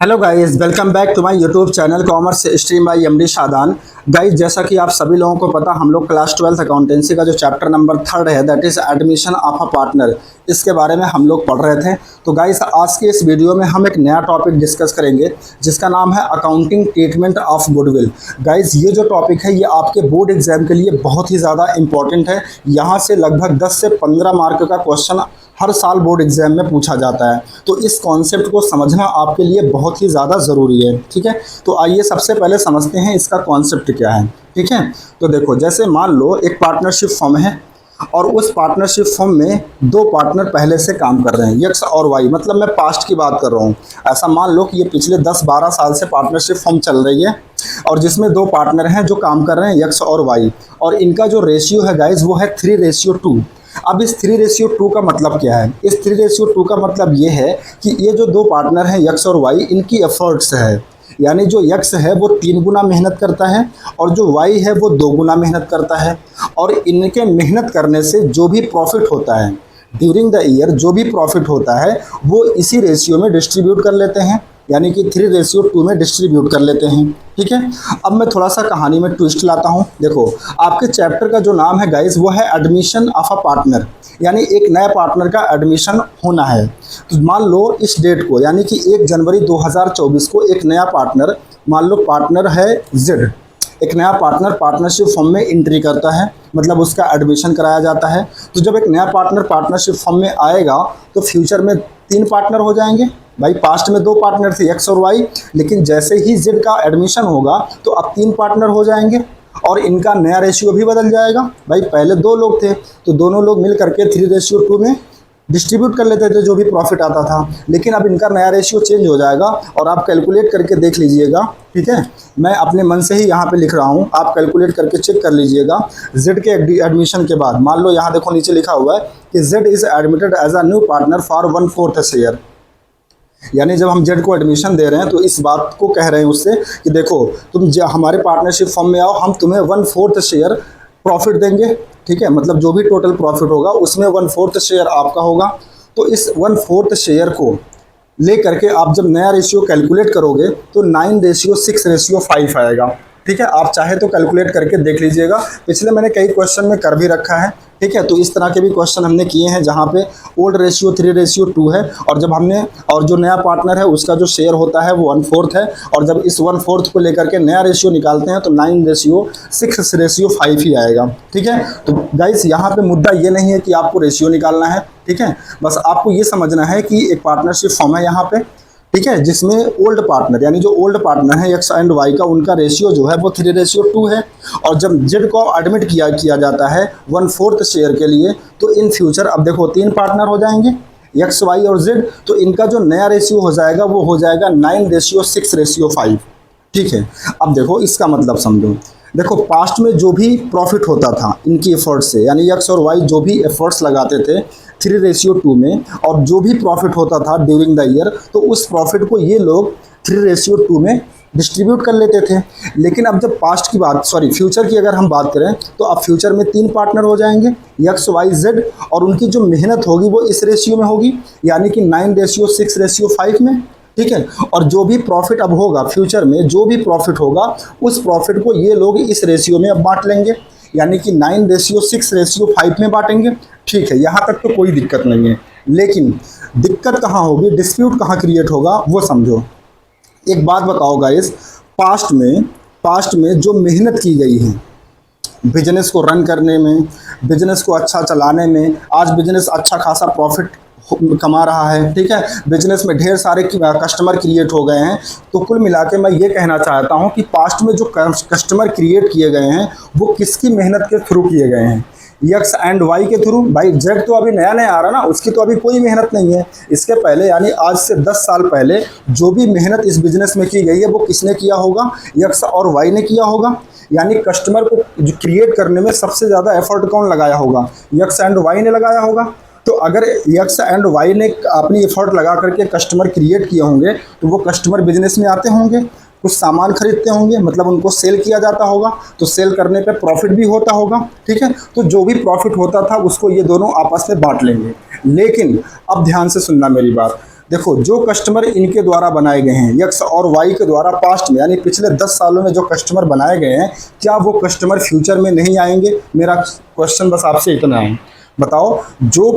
Hello guys, welcome back to my YouTube channel commerce stream by MD Shadan. Guys, जैसा कि आप सभी लोगों को पता, हम लोग क्लास 12 अकाउंटेंसी का जो चैप्टर नंबर 3 है, that is admission of a partner, इसके बारे में हम लोग पढ़ रहे थे। तो गाइस, आज के इस वीडियो में हम एक नया टॉपिक डिस्कस करेंगे जिसका नाम है accounting treatment of goodwill. Guys, ये जो टॉपिक है ये आपके बोर्ड एग्जाम के लिए बहुत ही ज़्यादा इंपॉर्टेंट है। यहाँ से लगभग 10 से 15 मार्क का क्वेश्चन हर साल बोर्ड एग्जाम में पूछा जाता है। तो इस कॉन्सेप्ट को समझना आपके लिए बहुत ही ज़्यादा ज़रूरी है। ठीक है, तो आइए सबसे पहले समझते हैं इसका कॉन्सेप्ट क्या है। ठीक है, तो देखो, जैसे मान लो एक पार्टनरशिप फर्म है और उस पार्टनरशिप फर्म में दो पार्टनर पहले से काम कर रहे हैं, एक्स और वाई, मतलब मैं पास्ट की बात कर रहा हूँ। ऐसा मान लो कि ये पिछले 10-12 साल से पार्टनरशिप फर्म चल रही है और जिसमें दो पार्टनर हैं जो काम कर रहे हैं, एक्स और वाई, और इनका जो रेशियो है गाइज वो है 3:2। अब इस 3:2 का मतलब क्या है? इस 3:2 का मतलब ये है कि ये जो दो पार्टनर हैं एक्स और वाई, इनकी एफर्ट्स है, यानी जो एक्स है वो 3 गुना मेहनत करता है और जो वाई है वो 2 गुना मेहनत करता है। और इनके मेहनत करने से जो भी प्रॉफिट होता है ड्यूरिंग द ईयर, जो भी प्रॉफिट होता है वो इसी रेशियो में डिस्ट्रीब्यूट कर लेते हैं, यानी कि 3:2 में डिस्ट्रीब्यूट कर लेते हैं। ठीक है, अब मैं थोड़ा सा कहानी में ट्विस्ट लाता हूँ। देखो, आपके चैप्टर का जो नाम है गाइस वो है एडमिशन ऑफ अ पार्टनर, यानी एक नए पार्टनर का एडमिशन होना है। तो मान लो इस डेट को, यानी कि 1 जनवरी 2024 को एक नया पार्टनर, मान लो पार्टनर है जेड, एक नया पार्टनर पार्टनरशिप फर्म में एंट्री करता है, मतलब उसका एडमिशन कराया जाता है। तो जब एक नया पार्टनर पार्टनरशिप फर्म में आएगा तो फ्यूचर में 3 पार्टनर हो जाएंगे। भाई, पास्ट में 2 पार्टनर थे, एक्स और वाई, लेकिन जैसे ही जेड का एडमिशन होगा तो अब 3 पार्टनर हो जाएंगे और इनका नया रेशियो भी बदल जाएगा। भाई, पहले 2 लोग थे तो दोनों लोग मिल करके 3:2 में डिस्ट्रीब्यूट कर लेते थे जो भी प्रॉफिट आता था, लेकिन अब इनका नया रेशियो चेंज हो जाएगा और आप कैलकुलेट करके देख लीजिएगा। ठीक है, मैं अपने मन से ही यहाँ पे लिख रहा हूँ, आप कैलकुलेट करके चेक कर लीजिएगा। जेड के एडमिशन के बाद मान लो यहाँ देखो नीचे लिखा हुआ है कि Z is admitted as a new partner for 1/4 share, यानी जब हम जेड को एडमिशन दे रहे हैं तो इस बात को कह रहे हैं उससे कि देखो, तुम हमारे पार्टनरशिप फर्म में आओ, हम तुम्हें 1/4 शेयर प्रॉफिट देंगे। ठीक है, मतलब जो भी टोटल प्रॉफिट होगा उसमें 1/4 शेयर आपका होगा। तो इस 1/4 शेयर को ले करके आप जब नया रेशियो कैलकुलेट करोगे तो 9:6:5 आएगा। ठीक है, आप चाहे तो कैलकुलेट करके देख लीजिएगा, पिछले मैंने कई क्वेश्चन में कर भी रखा है। ठीक है, तो इस तरह के भी क्वेश्चन हमने किए हैं जहाँ पे ओल्ड रेशियो 3:2 है और जब हमने, और जो नया पार्टनर है उसका जो शेयर होता है वो 1/4 है, और जब इस 1/4 को लेकर के नया रेशियो निकालते हैं तो 9:6:5 ही आएगा। ठीक है, तो गाइस, यहाँ पे मुद्दा ये नहीं है कि आपको रेशियो निकालना है। ठीक है, बस आपको ये समझना है कि एक पार्टनरशिप फर्म है यहाँ पे, ठीक है, जिसमें ओल्ड पार्टनर, यानी जो ओल्ड पार्टनर है एक्स एंड वाई का, उनका रेशियो जो है वो 3:2 है। और जब जेड को एडमिट किया जाता है 1/4 शेयर के लिए, तो इन फ्यूचर अब देखो 3 पार्टनर हो जाएंगे, एक्स वाई और जेड, तो इनका जो नया रेशियो हो जाएगा वो हो जाएगा 9:6:5। ठीक है, अब देखो इसका मतलब समझो। देखो, पास्ट में जो भी प्रॉफिट होता था इनकी एफर्ट से, यानी एक्स और वाई जो भी एफर्ट्स लगाते थे 3:2 में, और जो भी प्रॉफिट होता था ड्यूरिंग द ईयर, तो उस प्रॉफिट को ये लोग 3:2 में डिस्ट्रीब्यूट कर लेते थे। लेकिन अब जब पास्ट की बात, सॉरी फ्यूचर की अगर हम बात करें, तो अब फ्यूचर में 3 पार्टनर हो जाएंगे, एक्स वाई जेड, और उनकी जो मेहनत होगी वो इस रेशियो में होगी, यानी कि 9:6:5 में। ठीक है, और जो भी प्रॉफिट अब होगा फ्यूचर में, जो भी प्रॉफिट होगा उस प्रॉफिट को ये लोग इस रेशियो में अब बांट लेंगे, यानी कि 9:6:5 में बांटेंगे। ठीक है, यहाँ तक तो कोई दिक्कत नहीं है, लेकिन दिक्कत कहाँ होगी, डिस्प्यूट कहाँ क्रिएट होगा वो समझो। एक बात बताओ गाइस, पास्ट में जो मेहनत की गई है बिजनेस को रन करने में, बिजनेस को अच्छा चलाने में, आज बिजनेस अच्छा खासा प्रॉफिट कमा रहा है। ठीक है, बिजनेस में ढेर सारे कस्टमर क्रिएट हो गए हैं। तो कुल मिला के मैं ये कहना चाहता हूँ कि पास्ट में जो कस्टमर क्रिएट किए गए हैं वो किसकी मेहनत के थ्रू किए गए हैं, एक्स एंड वाई के थ्रू। भाई, जेड तो अभी नया नया आ रहा ना, उसकी तो अभी कोई मेहनत नहीं है। इसके पहले, यानी आज से 10 साल पहले जो भी मेहनत इस बिजनेस में की गई है वो किसने किया होगा, एक्स और वाई ने किया होगा। यानी कस्टमर को जो क्रिएट करने में सबसे ज़्यादा एफर्ट कौन लगाया होगा, एक्स एंड वाई ने लगाया होगा। तो अगर एक्स एंड वाई ने अपनी एफर्ट लगा करके कस्टमर क्रिएट किए होंगे तो वो कस्टमर बिजनेस में आते होंगे, कुछ सामान खरीदते होंगे, मतलब उनको सेल किया जाता होगा, तो सेल करने पे प्रॉफिट भी होता होगा। ठीक है, तो जो भी प्रॉफिट होता था उसको ये दोनों आपस में बांट लेंगे। लेकिन अब ध्यान से सुनना मेरी बात, देखो जो कस्टमर इनके द्वारा बनाए गए हैं यक्स और वाई के द्वारा पास्ट में यानी पिछले 10 सालों में जो कस्टमर बनाए गए हैं, क्या वो कस्टमर फ्यूचर में नहीं आएंगे? मेरा क्वेश्चन बस आपसे इतना है। बताओ, जो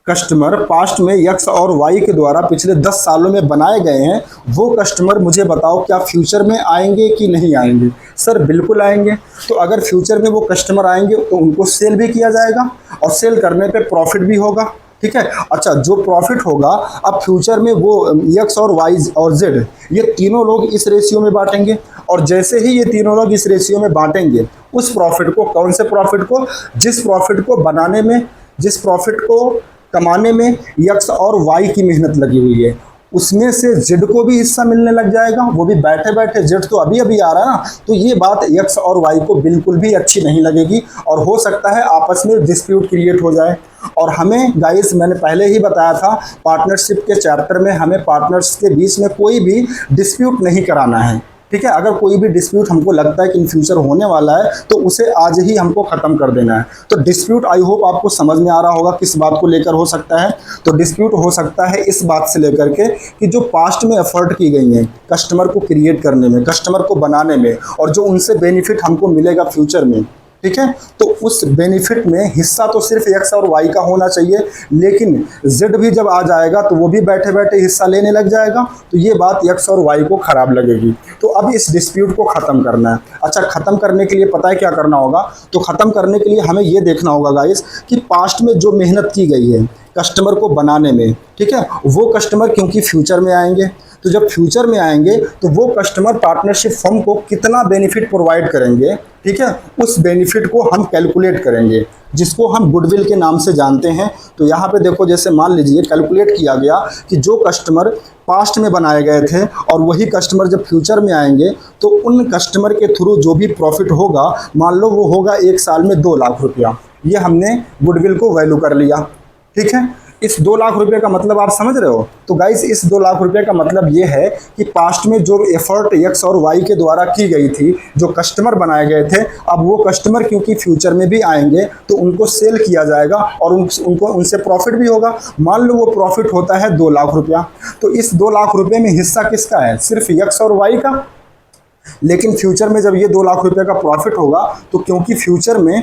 कस्टमर पास्ट में यक्स और वाई के द्वारा पिछले 10 सालों में बनाए गए हैं, वो कस्टमर मुझे बताओ क्या फ्यूचर में आएंगे कि नहीं आएंगे? सर बिल्कुल आएंगे। तो अगर फ्यूचर में वो कस्टमर आएंगे तो उनको सेल भी किया जाएगा और सेल करने पे प्रॉफिट भी होगा, ठीक है। अच्छा, जो प्रॉफिट होगा अब फ्यूचर में वो एक्स और वाई और जेड ये तीनों लोग इस रेशियो में बांटेंगे, और जैसे ही ये तीनों लोग इस रेशियो में बांटेंगे उस प्रॉफिट को, कौन से प्रॉफिट को? जिस प्रॉफिट को बनाने में, जिस प्रॉफिट को कमाने में यक्स और वाई की मेहनत लगी हुई है, उसमें से जेड को भी हिस्सा मिलने लग जाएगा। वो भी बैठे बैठे, जेड तो अभी अभी आ रहा है ना, तो ये बात यक्स और वाई को बिल्कुल भी अच्छी नहीं लगेगी और हो सकता है आपस में डिस्प्यूट क्रिएट हो जाए। और हमें गाइस, मैंने पहले ही बताया था पार्टनरशिप के चैप्टर में, हमें पार्टनर्स के बीच में कोई भी डिस्प्यूट नहीं कराना है, ठीक है। अगर कोई भी डिस्प्यूट हमको लगता है कि इन फ्यूचर होने वाला है तो उसे आज ही हमको ख़त्म कर देना है। तो डिस्प्यूट आई होप आपको समझ में आ रहा होगा किस बात को लेकर हो सकता है। तो डिस्प्यूट हो सकता है इस बात से लेकर के कि जो पास्ट में एफर्ट की गई है कस्टमर को क्रिएट करने में, कस्टमर को बनाने में, और जो उनसे बेनिफिट हमको मिलेगा फ्यूचर में, ठीक है। तो उस बेनिफिट में हिस्सा तो सिर्फ एक्स और वाई का होना चाहिए, लेकिन जेड भी जब आ जाएगा तो वो भी बैठे बैठे हिस्सा लेने लग जाएगा, तो ये बात एक्स और वाई को खराब लगेगी। तो अब इस डिस्प्यूट को ख़त्म करना है। अच्छा, ख़त्म करने के लिए पता है क्या करना होगा? तो ख़त्म करने के लिए हमें ये देखना होगा गाइस कि पास्ट में जो मेहनत की गई है कस्टमर को बनाने में, ठीक है, वो कस्टमर क्योंकि फ्यूचर में आएंगे, तो जब फ्यूचर में आएंगे तो वो कस्टमर पार्टनरशिप फर्म को कितना बेनिफिट प्रोवाइड करेंगे, ठीक है, उस बेनिफिट को हम कैलकुलेट करेंगे, जिसको हम गुडविल के नाम से जानते हैं। तो यहाँ पे देखो, जैसे मान लीजिए कैलकुलेट किया गया कि जो कस्टमर पास्ट में बनाए गए थे और वही कस्टमर जब फ्यूचर में आएंगे तो उन कस्टमर के थ्रू जो भी प्रॉफिट होगा, मान लो वो होगा 1 साल में 2 लाख रुपया, ये हमने गुडविल को वैल्यू कर लिया, ठीक है। इस 2 लाख रुपए का मतलब आप समझ रहे हो? तो गाइस, इस 2 लाख रुपए का मतलब ये है कि पास्ट में जो एफर्ट एक्स और वाई के द्वारा की गई थी, जो कस्टमर बनाए गए थे, अब वो कस्टमर क्योंकि फ्यूचर में भी आएंगे तो उनको सेल किया जाएगा और उनको उनसे प्रॉफिट भी होगा। मान लो वो प्रॉफिट होता है 2 लाख रुपया, तो इस 2 लाख रुपए में हिस्सा किसका है? सिर्फ एक्स और वाई का। लेकिन फ्यूचर में जब ये 2 लाख रुपए का प्रॉफिट होगा तो क्योंकि फ्यूचर में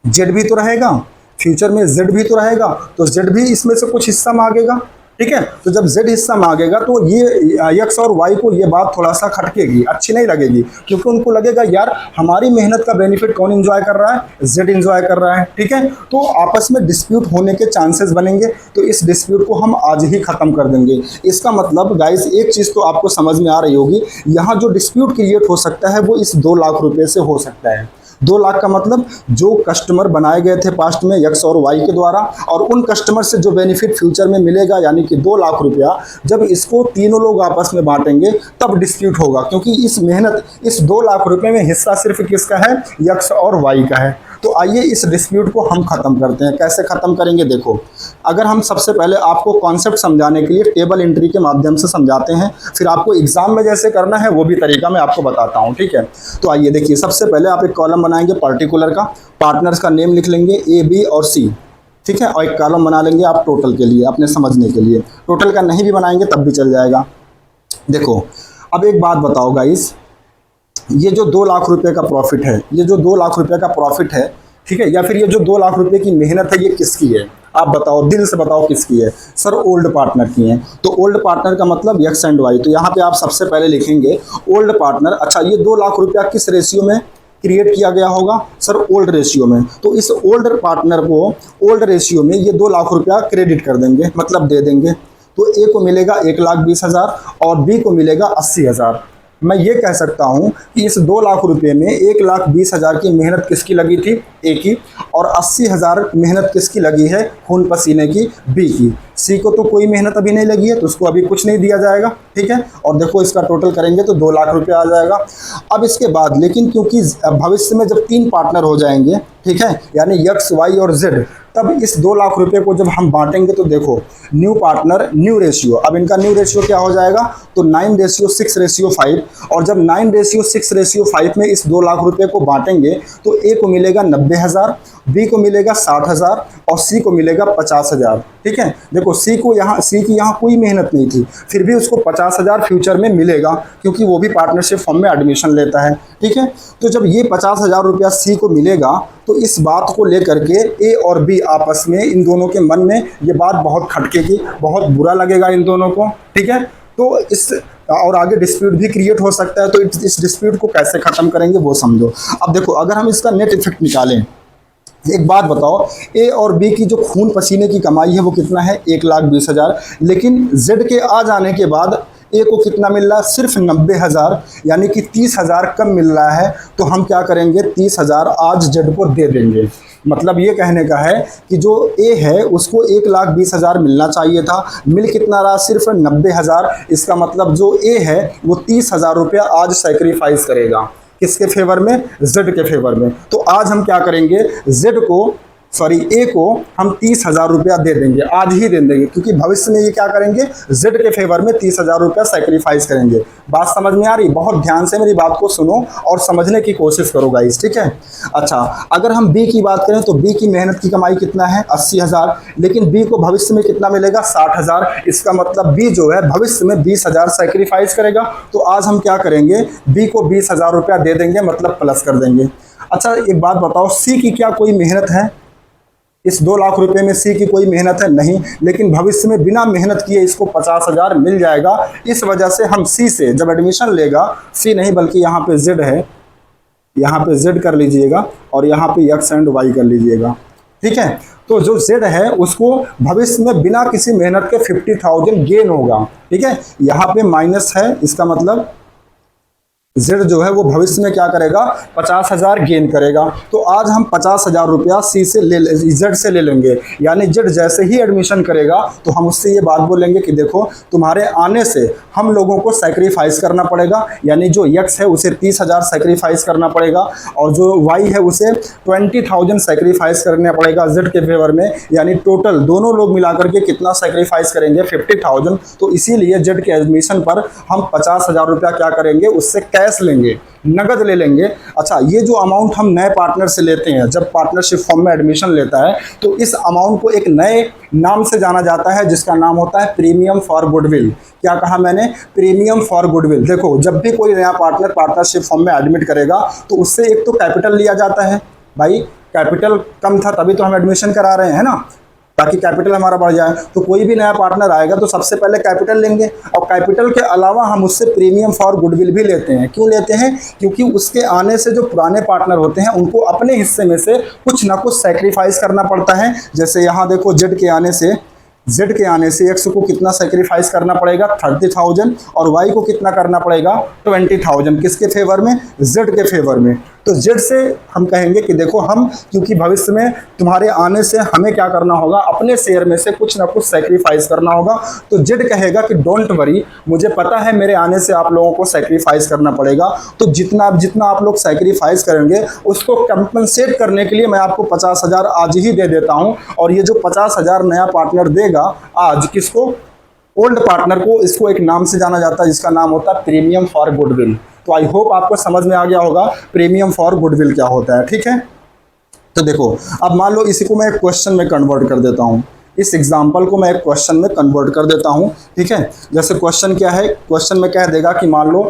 जेड भी तो रहेगा, फ्यूचर में जेड भी तो रहेगा, तो जेड भी इसमें से कुछ हिस्सा मांगेगा, ठीक है। तो जब जेड हिस्सा मांगेगा तो ये एक्स और वाई को ये बात थोड़ा सा खटकेगी, अच्छी नहीं लगेगी, क्योंकि उनको लगेगा यार हमारी मेहनत का बेनिफिट कौन एंजॉय कर रहा है? जेड एंजॉय कर रहा है, ठीक है। तो आपस में डिस्प्यूट होने के चांसेस बनेंगे, तो इस डिस्प्यूट को हम आज ही खत्म कर देंगे। इसका मतलब गाइस, एक चीज़ तो आपको समझ में आ रही होगी, यहाँ जो डिस्प्यूट क्रिएट हो सकता है वो इस 2 लाख रुपये से हो सकता है। 2 लाख का मतलब जो कस्टमर बनाए गए थे पास्ट में एक्स और वाई के द्वारा, और उन कस्टमर से जो बेनिफिट फ्यूचर में मिलेगा, यानी कि 2 लाख रुपया, जब इसको तीनों लोग आपस में बांटेंगे तब डिस्प्यूट होगा, क्योंकि इस मेहनत, इस 2 लाख रुपए में हिस्सा सिर्फ किसका है? एक्स और वाई का है। तो आइए इस डिस्प्यूट को हम ख़त्म करते हैं। कैसे ख़त्म करेंगे? देखो, अगर हम सबसे पहले आपको कॉन्सेप्ट समझाने के लिए टेबल एंट्री के माध्यम से समझाते हैं, फिर आपको एग्जाम में जैसे करना है वो भी तरीका मैं आपको बताता हूँ, ठीक है। तो आइए देखिए, सबसे पहले आप एक कॉलम बनाएंगे पार्टिकुलर का, पार्टनर्स का नेम लिख लेंगे ए, बी और सी, ठीक है, और एक कॉलम बना लेंगे आप टोटल के लिए, अपने समझने के लिए। टोटल का नहीं भी बनाएंगे तब भी चल जाएगा। देखो, अब एक बात बताओ गाइस, ये जो 2 लाख रुपए का प्रॉफिट है, ये जो 2 लाख रुपए का प्रॉफिट है, ठीक है, या फिर ये जो 2 लाख रुपए की मेहनत है, ये किसकी है? आप बताओ, दिल से बताओ किसकी है? सर ओल्ड पार्टनर की है। तो ओल्ड पार्टनर का मतलब एक्स एंड वाई, तो यहाँ पे आप सबसे पहले लिखेंगे ओल्ड पार्टनर। अच्छा, ये 2 लाख रुपया किस रेशियो में क्रिएट किया गया होगा? सर ओल्ड रेशियो में। तो इस ओल्ड पार्टनर को ओल्ड रेशियो में ये 2 लाख रुपया क्रेडिट कर देंगे, मतलब दे देंगे। तो ए को मिलेगा 1,20,000 और बी को मिलेगा 80,000। मैं ये कह सकता हूँ कि इस 2 लाख रुपए में 1,20,000 की मेहनत किसकी लगी थी? ए की, और 80,000 मेहनत किसकी लगी है? खून पसीने की, बी की। सी को तो कोई मेहनत अभी नहीं लगी है, तो उसको अभी कुछ नहीं दिया जाएगा, ठीक है। और देखो, इसका टोटल करेंगे तो 2 लाख रुपये आ जाएगा। अब इसके बाद लेकिन क्योंकि भविष्य में जब 3 पार्टनर हो जाएंगे, ठीक है, यानी एक्स, वाई और जेड, तब इस 2 लाख रुपए को जब हम बांटेंगे तो देखो, न्यू पार्टनर न्यू रेशियो, अब इनका न्यू रेशियो क्या हो जाएगा? तो 9:6:5, और जब 9:6:5 में इस 2 लाख रुपए को बांटेंगे तो ए को मिलेगा 90,000, बी को मिलेगा 60,000 और सी को मिलेगा 50,000। ठीक है, देखो सी की यहाँ कोई मेहनत नहीं थी, फिर भी उसको 50,000 फ्यूचर में मिलेगा क्योंकि वो भी पार्टनरशिप फॉर्म में एडमिशन लेता है। ठीक है, तो जब ये 50,000 रुपया सी को मिलेगा तो इस बात को लेकर के ए और बी आपस में, इन दोनों के मन में ये बात बहुत खटकेगी, बहुत बुरा लगेगा इन दोनों को। ठीक है, तो इस और आगे डिस्प्यूट भी क्रिएट हो सकता है। तो इस डिस्प्यूट को कैसे खत्म करेंगे वो समझो। अब देखो, अगर हम इसका नेट इफेक्ट निकालें, एक बात बताओ, ए और बी की जो खून पसीने की कमाई है वो कितना है, 1,20,000, लेकिन जेड के आ जाने के बाद ए को कितना मिल रहा है, सिर्फ 90,000, यानी कि 30,000 कम मिल रहा है। तो हम क्या करेंगे, 30,000 आज जेड को दे देंगे। मतलब ये कहने का है कि जो ए है उसको 1,20,000 मिलना चाहिए था, मिल कितना रहा, सिर्फ 90,000। इसका मतलब जो ए है वो 30,000 रुपया आज सेक्रीफाइस करेगा, किसके फेवर में, जेड के फेवर में। तो आज हम क्या करेंगे, ए को हम 30,000 रुपया दे देंगे, आज ही दे देंगे, क्योंकि भविष्य में ये क्या करेंगे, जेड के फेवर में 30,000 रुपया सेक्रीफाइस करेंगे। बात समझ में आ रही, बहुत ध्यान से मेरी बात को सुनो और समझने की कोशिश करो गाइस। ठीक है, अच्छा, अगर हम बी की बात करें तो बी की मेहनत की कमाई कितना है, 80,000, लेकिन बी को भविष्य में कितना मिलेगा, 60,000। इसका मतलब बी जो है भविष्य में 20,000 सेक्रीफाइस करेगा। तो आज हम क्या करेंगे, बी को 20,000 रुपया दे देंगे, मतलब प्लस कर देंगे। अच्छा, एक बात बताओ, सी की क्या कोई मेहनत है, इस 2 लाख रुपए में सी की कोई मेहनत है नहीं, लेकिन भविष्य में बिना मेहनत किए इसको 50,000 मिल जाएगा। इस वजह से हम सी से जब एडमिशन लेगा, सी नहीं बल्कि यहाँ पे जेड है, यहाँ पे जेड कर लीजिएगा और यहाँ पे एक्स एंड वाई कर लीजिएगा। ठीक है, तो जो जेड है उसको भविष्य में बिना किसी मेहनत के 50,000 गेन होगा। ठीक है, यहाँ पे माइनस है, इसका मतलब जेड जो है वो भविष्य में क्या करेगा, 50,000 गेन करेगा। तो आज हम 50,000 रुपया सी से जेड से ले लेंगे, यानी जेड जैसे ही एडमिशन करेगा तो हम उससे ये बात बोलेंगे कि देखो तुम्हारे आने से हम लोगों को सेक्रीफाइस करना पड़ेगा, यानी जो एक्स है उसे 30,000 सेक्रीफाइस करना पड़ेगा और जो वाई है उसे 20,000 सेक्रीफाइस करना पड़ेगा जेड के फेवर में, यानी टोटल दोनों लोग मिलाकर के कितना सेक्रीफाइस करेंगे, 50,000। तो इसीलिए जेड के एडमिशन पर हम 50,000 रुपया क्या करेंगे, उससे कैश लेंगे, नगद ले लेंगे। अच्छा, ये जो अमाउंट हम नए पार्टनर से लेते हैं जब पार्टनरशिप फॉर्म में एडमिशन लेता है, तो इस अमाउंट को एक नए नाम से जाना जाता है जिसका नाम होता है प्रीमियम फॉर गुडविल। क्या कहा मैंने, प्रीमियम फॉर गुडविल। देखो, जब भी कोई नया पार्टनर पार्टनरशिप फॉर्म में एडमिट करेगा तो उससे एक तो कैपिटल लिया जाता है। भाई कैपिटल कम था तभी तो हम एडमिशन करा रहे हैं ना, ताकि कैपिटल हमारा बढ़ जाए। तो कोई भी नया पार्टनर आएगा तो सबसे पहले कैपिटल लेंगे, और कैपिटल के अलावा हम उससे प्रीमियम फॉर गुडविल भी लेते हैं। क्यों लेते हैं, क्योंकि उसके आने से जो पुराने पार्टनर होते हैं उनको अपने हिस्से में से कुछ ना कुछ सेक्रीफाइस करना पड़ता है। जैसे यहाँ देखो, जेड के आने से एक्स को कितना सेक्रीफाइस करना पड़ेगा, 30,000, और वाई को कितना करना पड़ेगा, 20,000। किसके फेवर में, जेड के फेवर में। तो जेड से हम कहेंगे कि देखो हम, क्योंकि भविष्य में तुम्हारे आने से हमें क्या करना होगा, अपने शेयर में से कुछ ना कुछ सेक्रीफाइस करना होगा। तो जेड कहेगा कि डोंट वरी, मुझे पता है मेरे आने से आप लोगों को सेक्रीफाइस करना पड़ेगा, तो जितना आप लोग सेक्रीफाइस करेंगे उसको कंपनसेट करने के लिए मैं आपको 50,000 आज ही दे देता हूं। और ये जो 50,000 नया पार्टनर देगा आज, किसको, ओल्ड पार्टनर को, इसको एक नाम से जाना जाता है जिसका नाम होता है प्रीमियम फॉर गुडविल। तो आई होप आपको समझ में आ गया होगा प्रीमियम फॉर गुडविल क्या होता है। ठीक है, तो देखो, अब मान लो इसी को मैं एक क्वेश्चन में कन्वर्ट कर देता हूं, इस एग्जाम्पल को मैं एक क्वेश्चन में कन्वर्ट कर देता हूं। ठीक है, जैसे क्वेश्चन क्या है, क्वेश्चन में कह देगा कि मान लो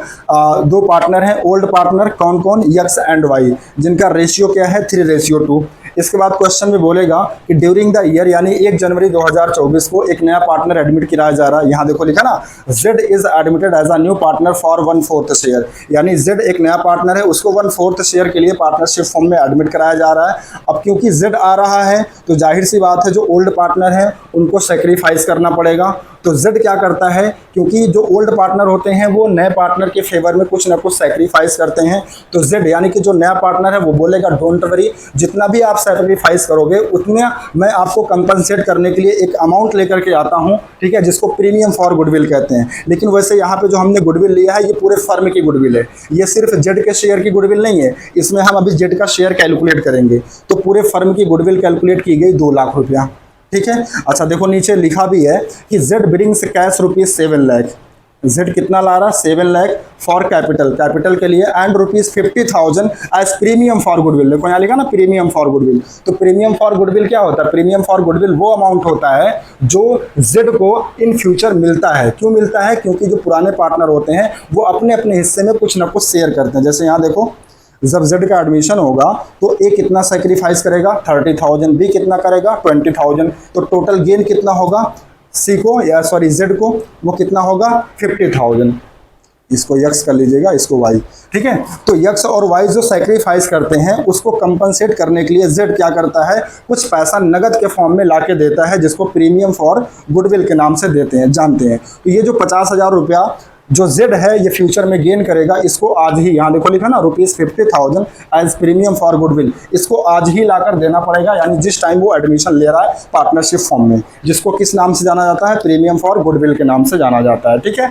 2 पार्टनर हैं, ओल्ड पार्टनर कौन कौन, एक्स एंड वाई, जिनका रेशियो क्या है, 3:2। इसके बाद क्वेश्चन में बोलेगा कि ड्यूरिंग द ईयर, यानी 1 जनवरी 2024 को एक नया पार्टनर एडमिट कराया जा रहा है। यहाँ देखो लिखा ना, Z is admitted as a new partner for 1/4 share, यानी जेड एक नया पार्टनर है, उसको 1/4 शेयर के लिए पार्टनरशिप फॉर्म में एडमिट कराया जा रहा है। अब क्योंकि जेड आ रहा है तो जाहिर सी बात है जो ओल्ड पार्टनर है उनको सेक्रीफाइस करना पड़ेगा। तो जेड क्या करता है, क्योंकि जो ओल्ड पार्टनर होते हैं वो नए पार्टनर के फेवर में कुछ ना कुछ सेक्रीफाइस करते हैं। तो जेड यानी कि जो नया पार्टनर है वो बोलेगा डोंट वरी, जितना भी आप सेक्रीफाइस करोगे उतना मैं आपको कंपनसेट करने के लिए एक अमाउंट लेकर के आता हूं। ठीक है, जिसको प्रीमियम फॉर गुडविल कहते हैं। लेकिन वैसे यहाँ पे जो हमने गुडविल लिया है ये पूरे फर्म की गुडविल है, ये सिर्फ जेड के शेयर की गुडविल नहीं है। इसमें हम अभी जेड का शेयर कैलकुलेट करेंगे, तो पूरे फर्म की गुडविल कैलकुलेट की गई 2 लाख रुपया। ठीक है, अच्छा देखो नीचे लिखा भी है कि Z brings cash ₹7 lakh. Z कितना ला रहा है 7 लाख फॉर कैपिटल, कैपिटल के लिए, and ₹50,000 as premium for goodwill. देखो यहाँ लिखा ना प्रीमियम फॉर गुडविल, तो प्रीमियम फॉर गुडविल क्या होता है? प्रीमियम फॉर गुडविल वो अमाउंट होता है जो जेड को इन फ्यूचर मिलता है। क्यों मिलता है? क्योंकि जो पुराने पार्टनर होते हैं वो अपने अपने हिस्से में कुछ ना कुछ शेयर करते हैं। जैसे यहाँ देखो, जब जेड का एडमिशन होगा तो ए कितना सेक्रीफाइस करेगा 30,000, बी कितना करेगा 20,000, तो टोटल गेन कितना होगा सी को, या सॉरी जेड को, वो कितना होगा 50,000। इसको यक्स कर लीजिएगा, इसको वाई, ठीक है। तो यक्स और वाई जो सेक्रीफाइस करते हैं उसको कंपनसेट करने के लिए जेड क्या करता है, कुछ पैसा नगद के फॉर्म में लाके देता है, जिसको प्रीमियम फॉर गुडविल के नाम से देते हैं, जानते हैं। तो ये जो 50,000 रुपया जो जेड है ये फ्यूचर में गेन करेगा, इसको आज ही, यहाँ देखो लिखा ना ₹50,000 एज प्रीमियम फॉर गुडविल, इसको आज ही लाकर देना पड़ेगा, यानी जिस टाइम वो एडमिशन ले रहा है पार्टनरशिप फॉर्म में, जिसको किस नाम से जाना जाता है? प्रीमियम फॉर गुडविल के नाम से जाना जाता है, ठीक है।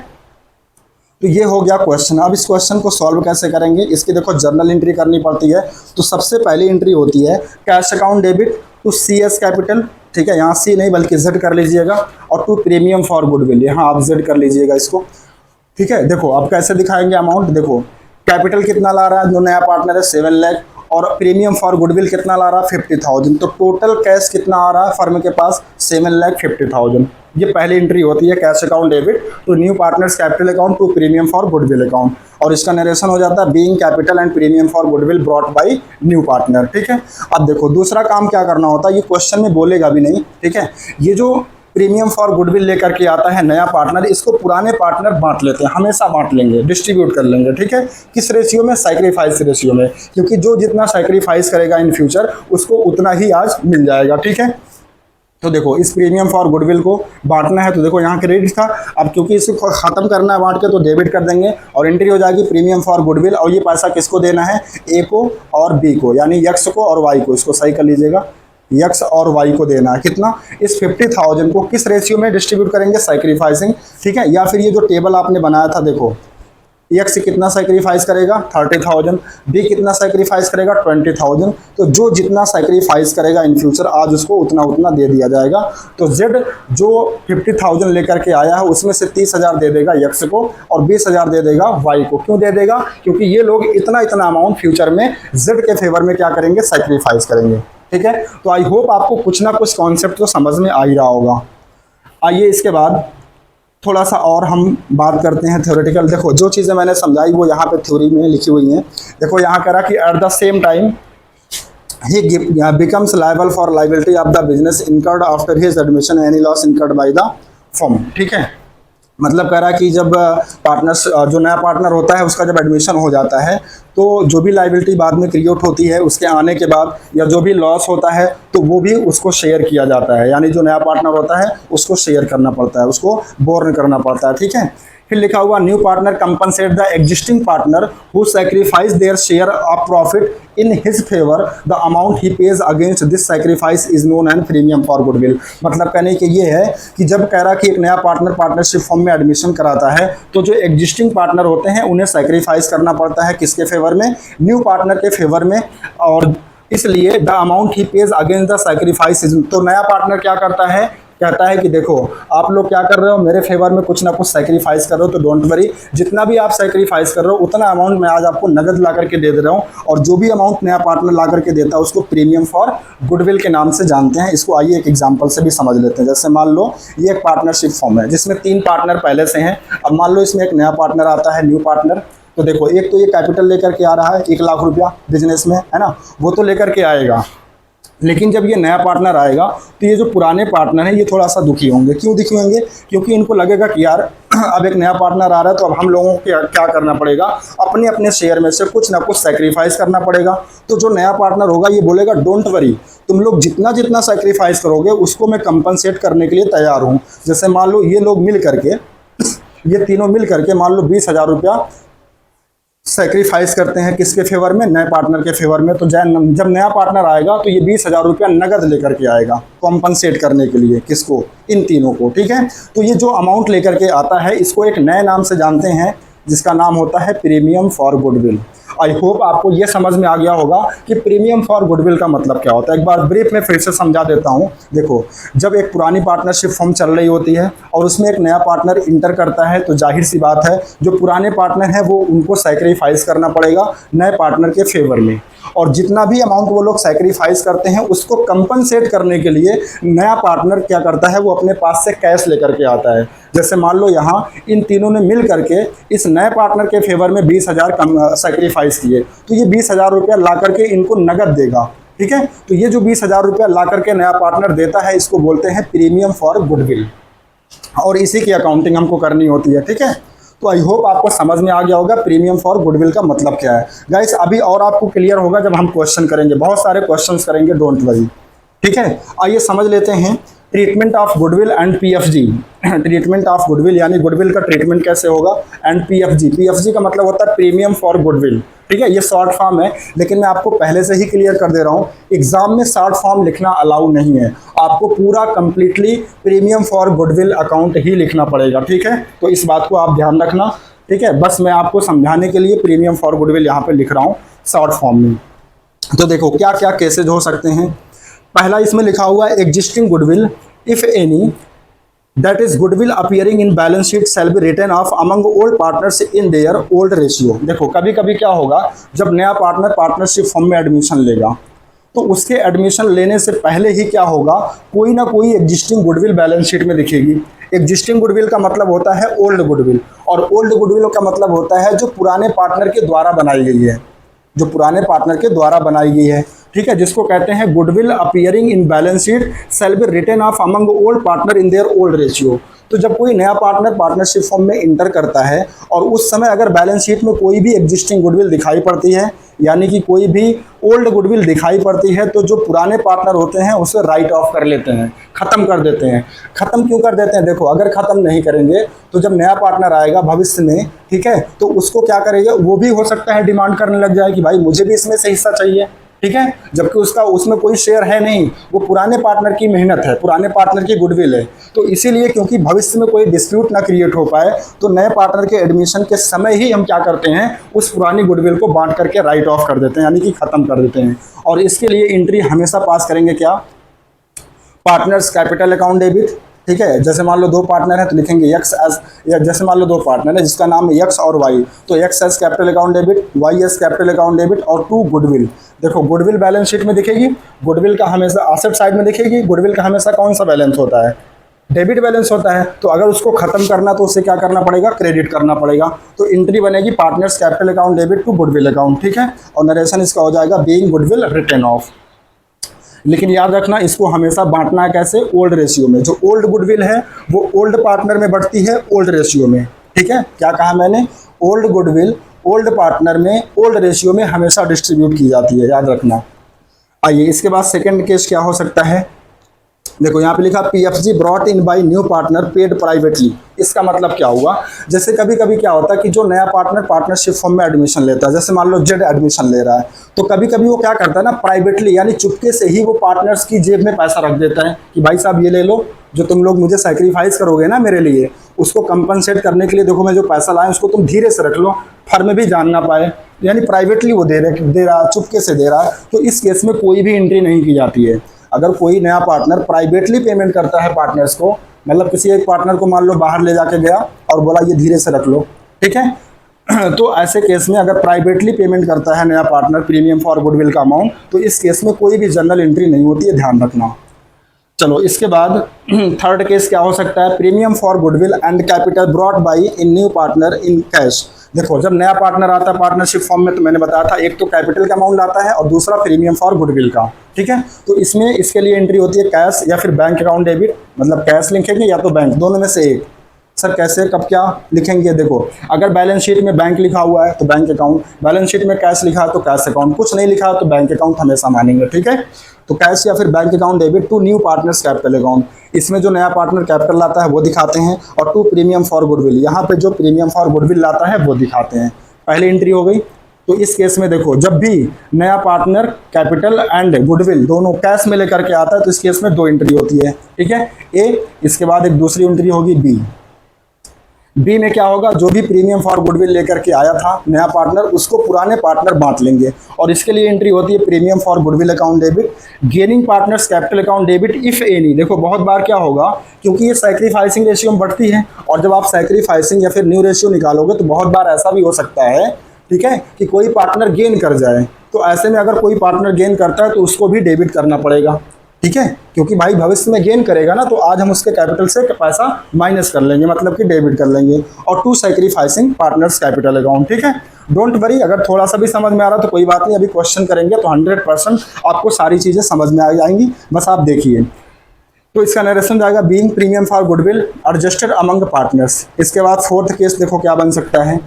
तो ये हो गया क्वेश्चन। अब इस क्वेश्चन को सॉल्व कैसे करेंगे? इसकी देखो जर्नल एंट्री करनी पड़ती है। तो सबसे पहली एंट्री होती है cash account debit to C S capital, ठीक है, यहाँ सी नहीं बल्कि जेड कर लीजिएगा, और टू प्रीमियम फॉर गुडविल, यहाँ आप जेड कर लीजिएगा इसको, ठीक है। देखो अब कैसे दिखाएंगे अमाउंट, देखो कैपिटल कितना ला रहा है जो नया पार्टनर है 7 लाख, और प्रीमियम फॉर गुडविल कितना ला रहा है 50,000, तो टोटल कैश कितना आ रहा है फर्म के पास 7,50,000। ये पहली एंट्री होती है cash account debit to new partners capital account to premium for goodwill account, और इसका नरेशन हो जाता है being capital and premium for goodwill brought by new partner, ठीक है। अब देखो दूसरा काम क्या करना होता है, ये क्वेश्चन में बोलेगा भी नहीं, ठीक है। ये जो प्रीमियम फॉर गुडविल लेकर के आता है नया पार्टनर, इसको पुराने पार्टनर बांट लेते हैं, हमेशा बांट लेंगे, डिस्ट्रीब्यूट कर लेंगे, ठीक है। किस रेशियो में? सैक्रिफाइस रेशियो में, क्योंकि जो जितना सैक्रिफाइस करेगा इन फ्यूचर उसको उतना ही आज मिल जाएगा, ठीक है। तो देखो इस प्रीमियम फॉर गुडविल को बांटना है, तो देखो यहाँ क्रेडिट था, अब क्योंकि इसको खत्म करना है बांट के तो डेबिट कर देंगे, और एंट्री हो जाएगी प्रीमियम फॉर गुडविल, और ये पैसा किसको देना है? ए को और बी को, यानी यक्स को और वाई को, इसको सही कर लीजिएगा, यक्स और वाई को देना है। कितना? इस 50,000 को किस रेशियो में डिस्ट्रीब्यूट करेंगे? सैक्रिफाइसिंग, ठीक है। या फिर ये जो टेबल आपने बनाया था, देखो एक्स कितना सैक्रिफाइस करेगा 30,000, बी कितना सैक्रिफाइस करेगा 20,000, तो जो जितना सैक्रिफाइस करेगा इन फ्यूचर आज उसको उतना उतना दे दिया जाएगा। तो जेड जो 50,000 लेकर के आया है उसमें से 30,000 दे देगा एक्स को और 20,000 दे देगा वाई को। क्यों दे देगा? क्योंकि ये लोग इतना इतना अमाउंट फ्यूचर में जेड के फेवर में क्या करेंगे? सैक्रिफाइस करेंगे, ठीक है। तो आई होप आपको कुछ ना कुछ कॉन्सेप्ट तो समझ में आ ही रहा होगा। आइए इसके बाद थोड़ा सा और हम बात करते हैं थ्योरेटिकल। देखो जो चीज़ें मैंने समझाई वो यहाँ पे थ्योरी में लिखी हुई हैं। देखो यहाँ कह रहा कि at the same time he becomes liable for liability of the business incurred after his admission any loss incurred by the firm, ठीक है। मतलब कह रहा कि जब पार्टनर्स जो नया पार्टनर होता है उसका जब एडमिशन हो जाता है तो जो भी लायबिलिटी बाद में क्रिएट होती है उसके आने के बाद या जो भी लॉस होता है तो वो भी उसको शेयर किया जाता है, यानी जो नया पार्टनर होता है उसको शेयर करना पड़ता है, उसको बोर्न करना पड़ता है, ठीक है। फिर लिखा हुआ new partner compensate the existing partner who sacrifice their share of profit in his favour, the amount he page against this sacrifice is known and premium for goodwill. मतलब कहने के ये है कि जब कह रहा कि एक नया पार्टनर पार्टनरशिप फॉर्म में एडमिशन कराता है तो जो एग्जिस्टिंग पार्टनर होते हैं उन्हें सैक्रिफाइस करना पड़ता है, किसके फेवर में? न्यू पार्टनर के फेवर में, और इसलिए the amount he page against the sacrifice is. तो नया पार्टनर क्या करता है? कहता है कि देखो आप लोग क्या कर रहे हो, मेरे फेवर में कुछ ना कुछ सैक्रिफाइस कर रहे हो, तो डोंट वरी, जितना भी आप सैक्रिफाइस कर रहे हो उतना अमाउंट मैं आज आपको नगद ला करके दे रहा हूँ, और जो भी अमाउंट नया पार्टनर ला करके देता है उसको प्रीमियम फॉर गुडविल के नाम से जानते हैं। इसको आइए एक एग्जांपल से भी समझ लेते हैं। जैसे मान लो ये एक पार्टनरशिप फॉर्म है जिसमें 3 पार्टनर पहले से हैं। अब मान लो इसमें एक नया पार्टनर आता है, न्यू पार्टनर। तो देखो एक तो ये कैपिटल लेकर के आ रहा है 1 लाख रुपया बिजनेस में, है ना, वो तो लेकर के आएगा। लेकिन जब ये नया पार्टनर आएगा तो ये जो पुराने पार्टनर हैं ये थोड़ा सा दुखी होंगे। क्यों दुखी होंगे? क्योंकि इनको लगेगा कि यार अब एक नया पार्टनर आ रहा है तो अब हम लोगों को क्या करना पड़ेगा, अपने अपने शेयर में से कुछ ना कुछ सैक्रिफाइस करना पड़ेगा। तो जो नया पार्टनर होगा ये बोलेगा डोंट वरी, तुम लोग जितना जितना सैक्रिफाइस करोगे उसको मैं कंपनसेट करने के लिए तैयार हूँ। जैसे मान लो ये लोग मिल करके, ये तीनों मिल करके मान लो 20,000 रुपया सैक्रिफाइस करते हैं, किसके फेवर में? नए पार्टनर के फेवर में। तो जब नया पार्टनर आएगा तो ये 20,000 रुपया नगद लेकर के आएगा कॉम्पनसेट करने के लिए, किसको? इन तीनों को, ठीक है। तो ये जो अमाउंट लेकर के आता है इसको एक नए नाम से जानते हैं जिसका नाम होता है premium for goodwill. I hope आपको ये समझ में आ गया होगा कि प्रीमियम फॉर गुडविल का मतलब क्या होता है। एक बार ब्रीफ में फिर से समझा देता हूँ। देखो, जब एक पुरानी पार्टनरशिप फॉर्म चल रही होती है और उसमें एक नया पार्टनर इंटर करता है, तो जाहिर सी बात है जो पुराने पार्टनर है वो उनको सैक्रिफाइस करना पड़ेगा नए पार्टनर के फेवर में, और जितना भी अमाउंट वो लोग सैक्रिफाइस करते हैं उसको कंपनसेट करने के लिए नया पार्टनर क्या करता है, वो अपने पास से कैश लेकर के आता है। जैसे मान लो यहाँ इन तीनों ने मिल करके इस नए पार्टनर के फेवर में 20,000 कम सैक्रिफाइस किए, तो ये 20,000 रुपया ला करके इनको नगद देगा। ठीक है, तो ये जो 20,000 रुपया ला करके नया पार्टनर देता है इसको बोलते हैं प्रीमियम फॉर गुडविल, और इसी की अकाउंटिंग हमको करनी होती है। ठीक है, तो आई होप आपको समझ में आ गया होगा प्रीमियम फॉर गुडविल का मतलब क्या है। गाइस अभी और आपको क्लियर होगा जब हम क्वेश्चन करेंगे, बहुत सारे क्वेश्चंस करेंगे, डोंट वरी। ठीक है, आइए समझ लेते हैं treatment of goodwill and PFG. Treatment of goodwill यानी गुडविल का ट्रीटमेंट कैसे होगा, एंड पीएफजी। पीएफजी का मतलब होता है प्रीमियम फॉर गुडविल। ठीक है, ये शॉर्ट फॉर्म है, लेकिन मैं आपको पहले से ही क्लियर कर दे रहा हूँ, एग्जाम में शॉर्ट फॉर्म लिखना अलाउ नहीं है, आपको पूरा completely premium for goodwill account ही लिखना पड़ेगा। ठीक है, तो इस बात को आप ध्यान रखना। ठीक है, बस मैं आपको समझाने के लिए प्रीमियम फॉर गुडविल यहाँ पे लिख रहा हूँ शॉर्ट फॉर्म में। तो देखो क्या क्या केसेज हो सकते हैं। पहला इसमें लिखा हुआ है existing goodwill if any that is goodwill appearing in balance sheet shall be written off among old partners in their old ratio। देखो कभी कभी क्या होगा, जब नया पार्टनर पार्टनरशिप फॉर्म में एडमिशन लेगा तो उसके एडमिशन लेने से पहले ही क्या होगा, कोई ना कोई एग्जिस्टिंग गुडविल बैलेंस शीट में दिखेगी। एग्जिस्टिंग गुडविल का मतलब होता है ओल्ड गुडविल, और ओल्ड गुडविल का मतलब होता है जो पुराने पार्टनर के द्वारा बनाई गई है, जो पुराने पार्टनर के द्वारा बनाई गई है। ठीक है, जिसको कहते हैं goodwill appearing in balance sheet shall be written off among old partner in their old ratio. तो जब कोई नया पार्टनर पार्टनरशिप फॉर्म में इंटर करता है और उस समय अगर बैलेंस शीट में कोई भी एग्जिस्टिंग गुडविल दिखाई पड़ती है, यानी कि कोई भी ओल्ड गुडविल दिखाई पड़ती है, तो जो पुराने पार्टनर होते हैं उसे राइट ऑफ कर लेते हैं, ख़त्म कर देते हैं। ख़त्म क्यों कर देते हैं, देखो अगर ख़त्म नहीं करेंगे तो जब नया पार्टनर आएगा भविष्य में, ठीक है, तो उसको क्या करेगा, वो भी हो सकता है डिमांड करने लग जाए कि भाई मुझे भी इसमें से हिस्सा चाहिए। ठीक है, जबकि उसका उसमें कोई शेयर है नहीं, वो पुराने पार्टनर की मेहनत है, पुराने पार्टनर की गुडविल है। तो इसीलिए क्योंकि भविष्य में कोई डिस्प्यूट ना क्रिएट हो पाए, तो नए पार्टनर के एडमिशन के समय ही हम क्या करते हैं, उस पुरानी गुडविल को बांट करके राइट ऑफ कर देते हैं, यानी कि ख़त्म कर देते हैं। और इसके लिए एंट्री हमेशा पास करेंगे क्या, पार्टनर्स कैपिटल अकाउंट डेबिट। ठीक है, जैसे मान लो दो पार्टनर है तो लिखेंगे एक्स एस, या जैसे मान लो दो पार्टनर है जिसका नाम है एक्स और वाई, तो x S capital account debit, Y S capital account debit, और टू गुडविल। देखो गुडविल बैलेंस शीट में दिखेगी, गुडविल का हमेशा एसेट साइड में दिखेगी। गुडविल का हमेशा कौन सा बैलेंस होता है, डेबिट बैलेंस होता है। तो अगर उसको खत्म करना तो उसे क्या करना पड़ेगा, क्रेडिट करना पड़ेगा। तो एंट्री बनेगी partners capital account debit to goodwill account. ठीक है, और नरेशन इसका हो जाएगा बीइंग गुडविल रिटन ऑफ। लेकिन याद रखना इसको हमेशा बांटना है कैसे, ओल्ड रेशियो में। जो ओल्ड गुडविल है वो ओल्ड पार्टनर में बढ़ती है ओल्ड रेशियो में। ठीक है, क्या कहा मैंने, ओल्ड गुडविल ओल्ड पार्टनर में ओल्ड रेशियो में हमेशा डिस्ट्रीब्यूट की जाती है, याद रखना। आइए इसके बाद सेकंड केस क्या हो सकता है, देखो यहाँ पे लिखा PFG brought in by new partner paid privately. इसका मतलब क्या हुआ, जैसे कभी कभी क्या होता है कि जो नया पार्टनर पार्टनरशिप फॉर्म में एडमिशन लेता है, जैसे मान लो जेड एडमिशन ले रहा है, तो कभी कभी वो क्या करता है ना, प्राइवेटली यानी चुपके से ही वो पार्टनर्स की जेब में पैसा रख देता है कि भाई साहब ये ले लो, जो तुम लोग मुझे सैक्रिफाइस करोगे ना मेरे लिए, उसको कंपनसेट करने के लिए देखो मैं जो पैसा लाया उसको तुम धीरे से रख लो, फर्म भी जान ना पाए। यानी प्राइवेटली वो दे रहा, चुपके से दे रहा है। तो इस केस में कोई भी एंट्री नहीं की जाती है। अगर कोई नया पार्टनर प्राइवेटली पेमेंट करता है पार्टनर्स को, मतलब किसी एक पार्टनर को मान लो बाहर ले जाके गया और बोला ये धीरे से रख लो, ठीक है, तो ऐसे केस में अगर प्राइवेटली पेमेंट करता है नया पार्टनर प्रीमियम फॉर गुडविल का अमाउंट, तो इस केस में कोई भी जनरल एंट्री नहीं होती है, ध्यान रखना। चलो इसके बाद थर्ड केस क्या हो सकता है, premium for goodwill and capital brought by in new partner in cash. देखो जब नया पार्टनर आता है पार्टनरशिप फॉर्म में, तो मैंने बताया था एक तो कैपिटल का अमाउंट आता है और दूसरा प्रीमियम फॉर गुडविल का। ठीक है, तो इसमें इसके लिए एंट्री होती है कैश या फिर बैंक अकाउंट डेबिट, मतलब कैश लिखेंगे या तो बैंक, दोनों में से एक। सर कैसे कब क्या लिखेंगे, देखो अगर बैलेंस शीट में बैंक लिखा हुआ है तो बैंक अकाउंट, बैलेंस शीट में कैश लिखा है तो कैश अकाउंट, कुछ नहीं लिखा है तो बैंक अकाउंट हमेशा मानेंगे। ठीक है, तो कैश या फिर bank account debit to new partners capital account, इसमें जो नया पार्टनर कैपिटल लाता है वो दिखाते हैं, और टू प्रीमियम फॉर गुडविल, यहाँ पे जो प्रीमियम फॉर गुडविल लाता है वो दिखाते हैं। पहली एंट्री हो गई। तो इस केस में देखो जब भी नया पार्टनर कैपिटल एंड गुडविल दोनों कैश में लेकर के आता है तो इस केस में दो एंट्री होती है। ठीक है, ए, इसके बाद एक दूसरी एंट्री होगी बी। बी में क्या होगा, जो भी प्रीमियम फॉर गुडविल लेकर के आया था नया पार्टनर, उसको पुराने पार्टनर बांट लेंगे। और इसके लिए एंट्री होती है premium for goodwill account debit, gaining partners capital account debit if any. देखो बहुत बार क्या होगा, क्योंकि ये सैक्रिफाइसिंग रेशियो में बढ़ती है, और जब आप सैक्रिफाइसिंग या फिर न्यू रेशियो निकालोगे तो बहुत बार ऐसा भी हो सकता है, ठीक है, कि कोई पार्टनर गेन कर जाए। तो ऐसे में अगर कोई पार्टनर गेन करता है तो उसको भी डेबिट करना पड़ेगा, ठीक है, क्योंकि भाई भविष्य में गेन करेगा ना, तो आज हम उसके कैपिटल से पैसा माइनस कर लेंगे, मतलब कि डेबिट कर लेंगे। और to sacrificing partners capital account, ठीक है। डोंट वरी, अगर थोड़ा सा भी समझ में आ रहा तो कोई बात नहीं, अभी क्वेश्चन करेंगे तो 100% आपको सारी चीज़ें समझ में आ जाएंगी, बस आप देखिए। तो इसका नरेशन जाएगा being premium for goodwill adjusted among partners. इसके बाद फोर्थ केस देखो क्या बन सकता है,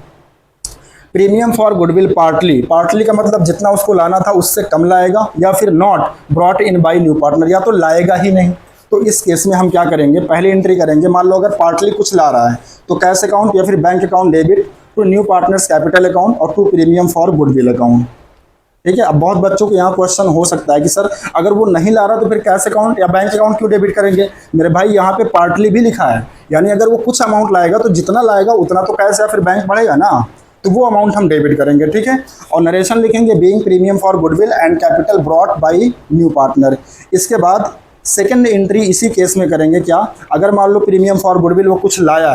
premium for goodwill partly. Partly का मतलब जितना उसको लाना था उससे कम लाएगा, या फिर not brought in by new partner, या तो लाएगा ही नहीं। तो इस केस में हम क्या करेंगे, पहली एंट्री करेंगे। मान लो अगर पार्टली कुछ ला रहा है तो कैश अकाउंट या फिर bank account debit to new partners capital account और to premium for goodwill account, ठीक है। अब बहुत बच्चों को यहाँ क्वेश्चन हो सकता है कि सर अगर वो नहीं ला रहा तो फिर कैश अकाउंट या बैंक अकाउंट क्यों डेबिट करेंगे। मेरे भाई यहाँ पे पार्टली भी लिखा है, यानी अगर वो कुछ अमाउंट लाएगा तो जितना लाएगा उतना तो कैश या फिर बैंक बढ़ेगा ना, तो वो अमाउंट हम डेबिट करेंगे, ठीक है। और नरेशन लिखेंगे being premium for goodwill and capital brought by new partner. इसके बाद सेकंड एंट्री इसी केस में करेंगे क्या, अगर मान लो प्रीमियम फॉर गुडविल वो कुछ लाया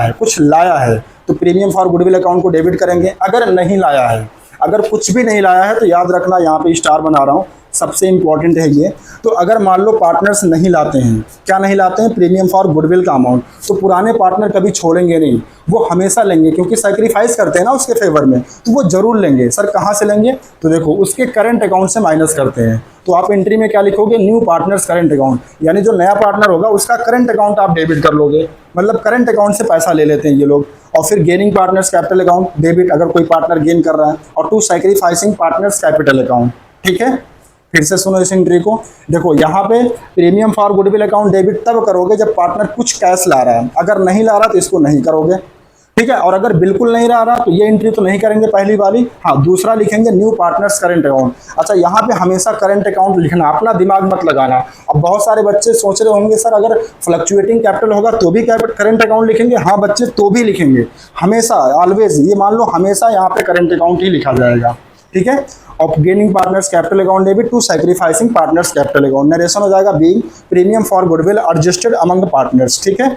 है तो प्रीमियम फॉर गुडविल अकाउंट को डेबिट करेंगे। अगर नहीं लाया है, अगर कुछ भी नहीं लाया है तो याद रखना, यहाँ पे स्टार बना रहा हूँ, सबसे इंपॉर्टेंट है ये। तो अगर मान लो पार्टनर्स नहीं लाते हैं, क्या नहीं लाते हैं, प्रीमियम फॉर गुडविल का अमाउंट, तो पुराने पार्टनर कभी छोड़ेंगे नहीं, वो हमेशा लेंगे, क्योंकि सैक्रिफाइस करते हैं ना उसके फेवर में, तो वो जरूर लेंगे। सर कहाँ से लेंगे, तो देखो उसके करंट अकाउंट से माइनस करते हैं। तो आप एंट्री में क्या लिखोगे, न्यू पार्टनर्स करंट अकाउंट, यानी जो नया पार्टनर होगा उसका करंट अकाउंट आप डेबिट कर लोगे, मतलब करंट अकाउंट से पैसा ले लेते हैं ये लोग। और फिर gaining partners capital account debit, अगर कोई पार्टनर गेन कर रहा है, और to sacrificing partners capital account, ठीक है। फिर से सुनो इस एंट्री को, देखो यहाँ पे premium for goodwill account debit तब करोगे जब पार्टनर कुछ कैश ला रहा है, अगर नहीं ला रहा तो इसको नहीं करोगे, ठीक है। और अगर बिल्कुल नहीं ला रहा तो ये एंट्री तो नहीं करेंगे पहली वाली। हाँ, दूसरा लिखेंगे न्यू पार्टनर्स करंट अकाउंट। अच्छा, यहाँ पे हमेशा करंट अकाउंट लिखना, अपना दिमाग मत लगाना। अब बहुत सारे बच्चे सोच रहे होंगे सर अगर फ्लक्चुएटिंग कैपिटल होगा तो भी करंट अकाउंट लिखेंगे। हाँ बच्चे, तो भी लिखेंगे, हमेशा ऑलवेज, ये मान लो हमेशा यहाँ पे करंट अकाउंट ही लिखा जाएगा, ठीक है। Of gaining partners capital account debit to sacrificing partners capital account. Narration हो जाएगा being premium for goodwill adjusted among partners, ठीक है।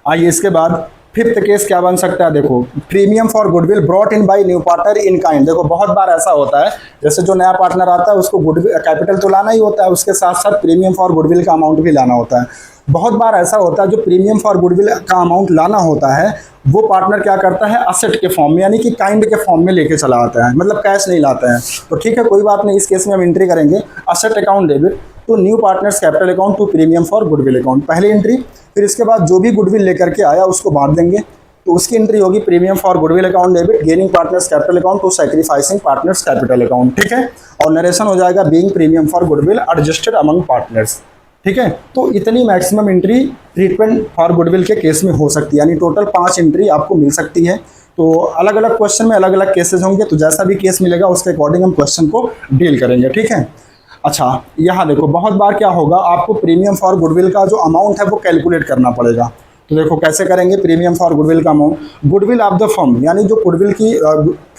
आइए इसके बाद फिफ्थ केस क्या बन सकता है, देखो premium for goodwill brought in by new partner in kind. देखो बहुत बार ऐसा होता है, जैसे जो नया पार्टनर आता है उसको गुडविल कैपिटल तो लाना ही होता है, उसके साथ साथ प्रीमियम फॉर गुडविल का अमाउंट भी लाना होता है। बहुत बार ऐसा होता है जो प्रीमियम फॉर गुडविल का अमाउंट लाना होता है वो पार्टनर क्या करता है, असेट के फॉर्म में, यानी कि काइंड के फॉर्म में लेके चला आता है, मतलब कैश नहीं लाता है। तो ठीक है, कोई बात नहीं, इस केस में हम एंट्री करेंगे asset account debit to new partners capital account to premium for goodwill account, पहली एंट्री। फिर इसके बाद जो भी गुडविल लेकर के आया उसको बांट देंगे, तो उसकी एंट्री होगी premium for goodwill account debit gaining partners capital account to sacrificing partners capital account, ठीक है। और नरेशन हो जाएगा being premium for goodwill adjusted among partners, ठीक है। तो इतनी maximum entry treatment for goodwill के केस में हो सकती है, यानी टोटल 5 एंट्री आपको मिल सकती है। तो अलग अलग क्वेश्चन में अलग अलग केसेस होंगे, तो जैसा भी केस मिलेगा उसके अकॉर्डिंग हम क्वेश्चन को डील करेंगे, ठीक है। अच्छा, यहाँ देखो बहुत बार क्या होगा, आपको प्रीमियम फॉर गुडविल का जो अमाउंट है वो कैलकुलेट करना पड़ेगा। तो देखो कैसे करेंगे, प्रीमियम फॉर गुडविल का amount, goodwill of the firm, यानी जो गुडविल की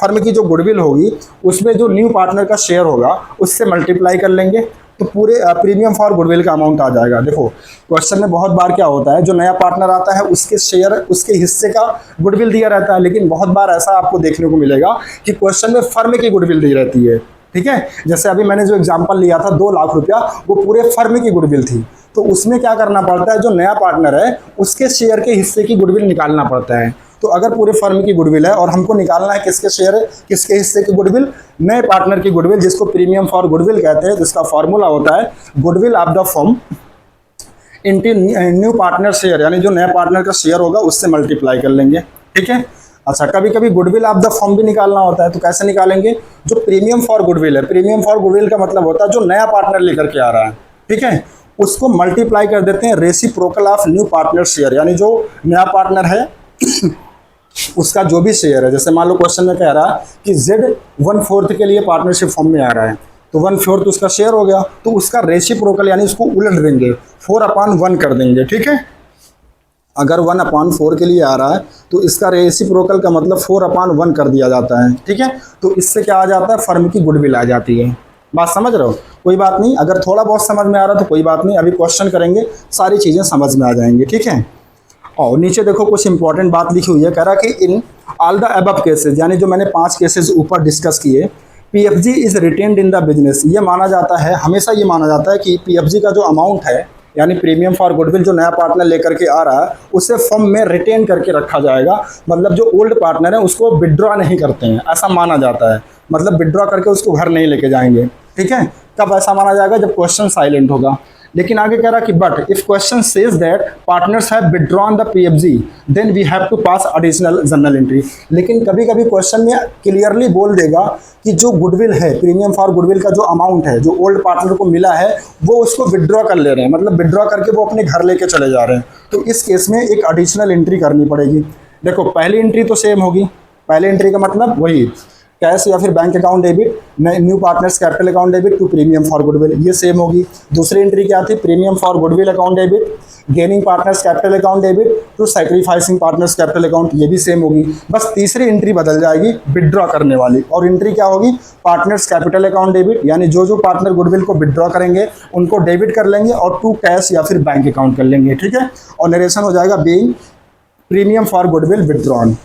फर्म की जो गुडविल होगी उसमें जो न्यू पार्टनर का शेयर होगा उससे मल्टीप्लाई कर लेंगे, तो पूरे प्रीमियम फॉर गुडविल का अमाउंट आ जाएगा। देखो क्वेश्चन में बहुत बार क्या होता है, जो नया पार्टनर आता है उसके शेयर, उसके हिस्से का गुडविल दिया रहता है, लेकिन बहुत बार ऐसा आपको देखने को मिलेगा कि क्वेश्चन में फर्म की गुडविल दी रहती है, ठीक है। जैसे अभी मैंने जो एग्जांपल लिया था 2 लाख रुपया, वो पूरे फर्म की गुडविल थी, तो उसमें क्या करना पड़ता है, जो नया पार्टनर है उसके शेयर के हिस्से की गुडविल निकालना पड़ता है। तो अगर पूरे फर्म की गुडविल है और हमको निकालना है किसके शेयर है, किसके हिस्से की गुडविल, नए पार्टनर की गुडविल, जिसको प्रीमियम फॉर गुडविल कहते हैं, जिसका फॉर्मूला होता है goodwill of the firm into new partner share, यानी जो नया पार्टनर का शेयर होगा उससे मल्टीप्लाई कर लेंगे, ठीक है। अच्छा, कभी कभी गुडविल ऑफ द फर्म भी निकालना होता है, तो कैसे निकालेंगे, जो प्रीमियम फॉर गुडविल है, प्रीमियम फॉर गुडविल का मतलब होता है जो नया पार्टनर लेकर के आ रहा है, ठीक है, उसको मल्टीप्लाई कर देते हैं reciprocal of new partner share, यानी जो नया पार्टनर है उसका जो भी शेयर है। जैसे मान लो क्वेश्चन में कह रहा है कि Z 1/4 के लिए पार्टनरशिप फॉर्म में आ रहा है, तो 1/4 उसका शेयर हो गया, तो उसका रेसिप्रोकल यानी उसको उलट देंगे, 4/1 कर देंगे, ठीक है। अगर 1/4 के लिए आ रहा है तो इसका रेसिप्रोकल का मतलब 4/1 कर दिया जाता है, ठीक है। तो इससे क्या आ जाता है, फर्म की गुडविल आ जाती है। बात समझ रहे हो? कोई बात नहीं, अगर थोड़ा बहुत समझ में आ रहा तो कोई बात नहीं, अभी क्वेश्चन करेंगे सारी चीज़ें समझ में आ जाएंगी, ठीक है। और नीचे देखो कुछ इंपॉर्टेंट बात लिखी हुई है, कह रहा कि in all the above cases, यानी जो मैंने 5 केसेस ऊपर डिस्कस किए, PFG is retained in the business. ये माना जाता है, हमेशा ये माना जाता है कि पीएफजी का जो अमाउंट है, यानी प्रीमियम फॉर गुडविल, जो नया पार्टनर लेकर के आ रहा है उसे फर्म में रिटेन करके रखा जाएगा। मतलब जो ओल्ड पार्टनर है उसको विड्रॉ नहीं करते हैं, ऐसा माना जाता है। मतलब विड्रॉ करके उसको घर नहीं लेके जाएंगे, ठीक है। कब ऐसा माना जाएगा, जब क्वेश्चन साइलेंट होगा। लेकिन आगे कह रहा कि but if question says that partners have withdrawn the PFG then we have to pass additional journal entry. लेकिन कभी कभी क्वेश्चन में क्लियरली बोल देगा कि जो गुडविल है, प्रीमियम फॉर गुडविल का जो अमाउंट है, जो ओल्ड पार्टनर को मिला है, वो उसको विड्रॉ कर ले रहे हैं, मतलब विड्रॉ करके वो अपने घर लेके चले जा रहे हैं। तो इस केस में एक एडिशनल एंट्री करनी पड़ेगी। देखो पहली एंट्री तो सेम होगी, पहले एंट्री का मतलब वही कैश या फिर bank account debit, new partners capital account debit to premium for goodwill, ये सेम होगी। दूसरी एंट्री क्या थी, premium for goodwill account debit, gaining partners capital account debit to sacrificing partners capital account, ये भी सेम होगी। बस तीसरी एंट्री बदल जाएगी विड्रॉ करने वाली, और एंट्री क्या होगी, पार्टनर्स कैपिटल अकाउंट डेबिट, यानी जो जो पार्टनर गुडविल को विड्रॉ करेंगे उनको डेबिट कर लेंगे और टू कैश या फिर बैंक अकाउंट कर लेंगे, ठीक है। और नरेशन हो जाएगा being premium for goodwill withdrawn.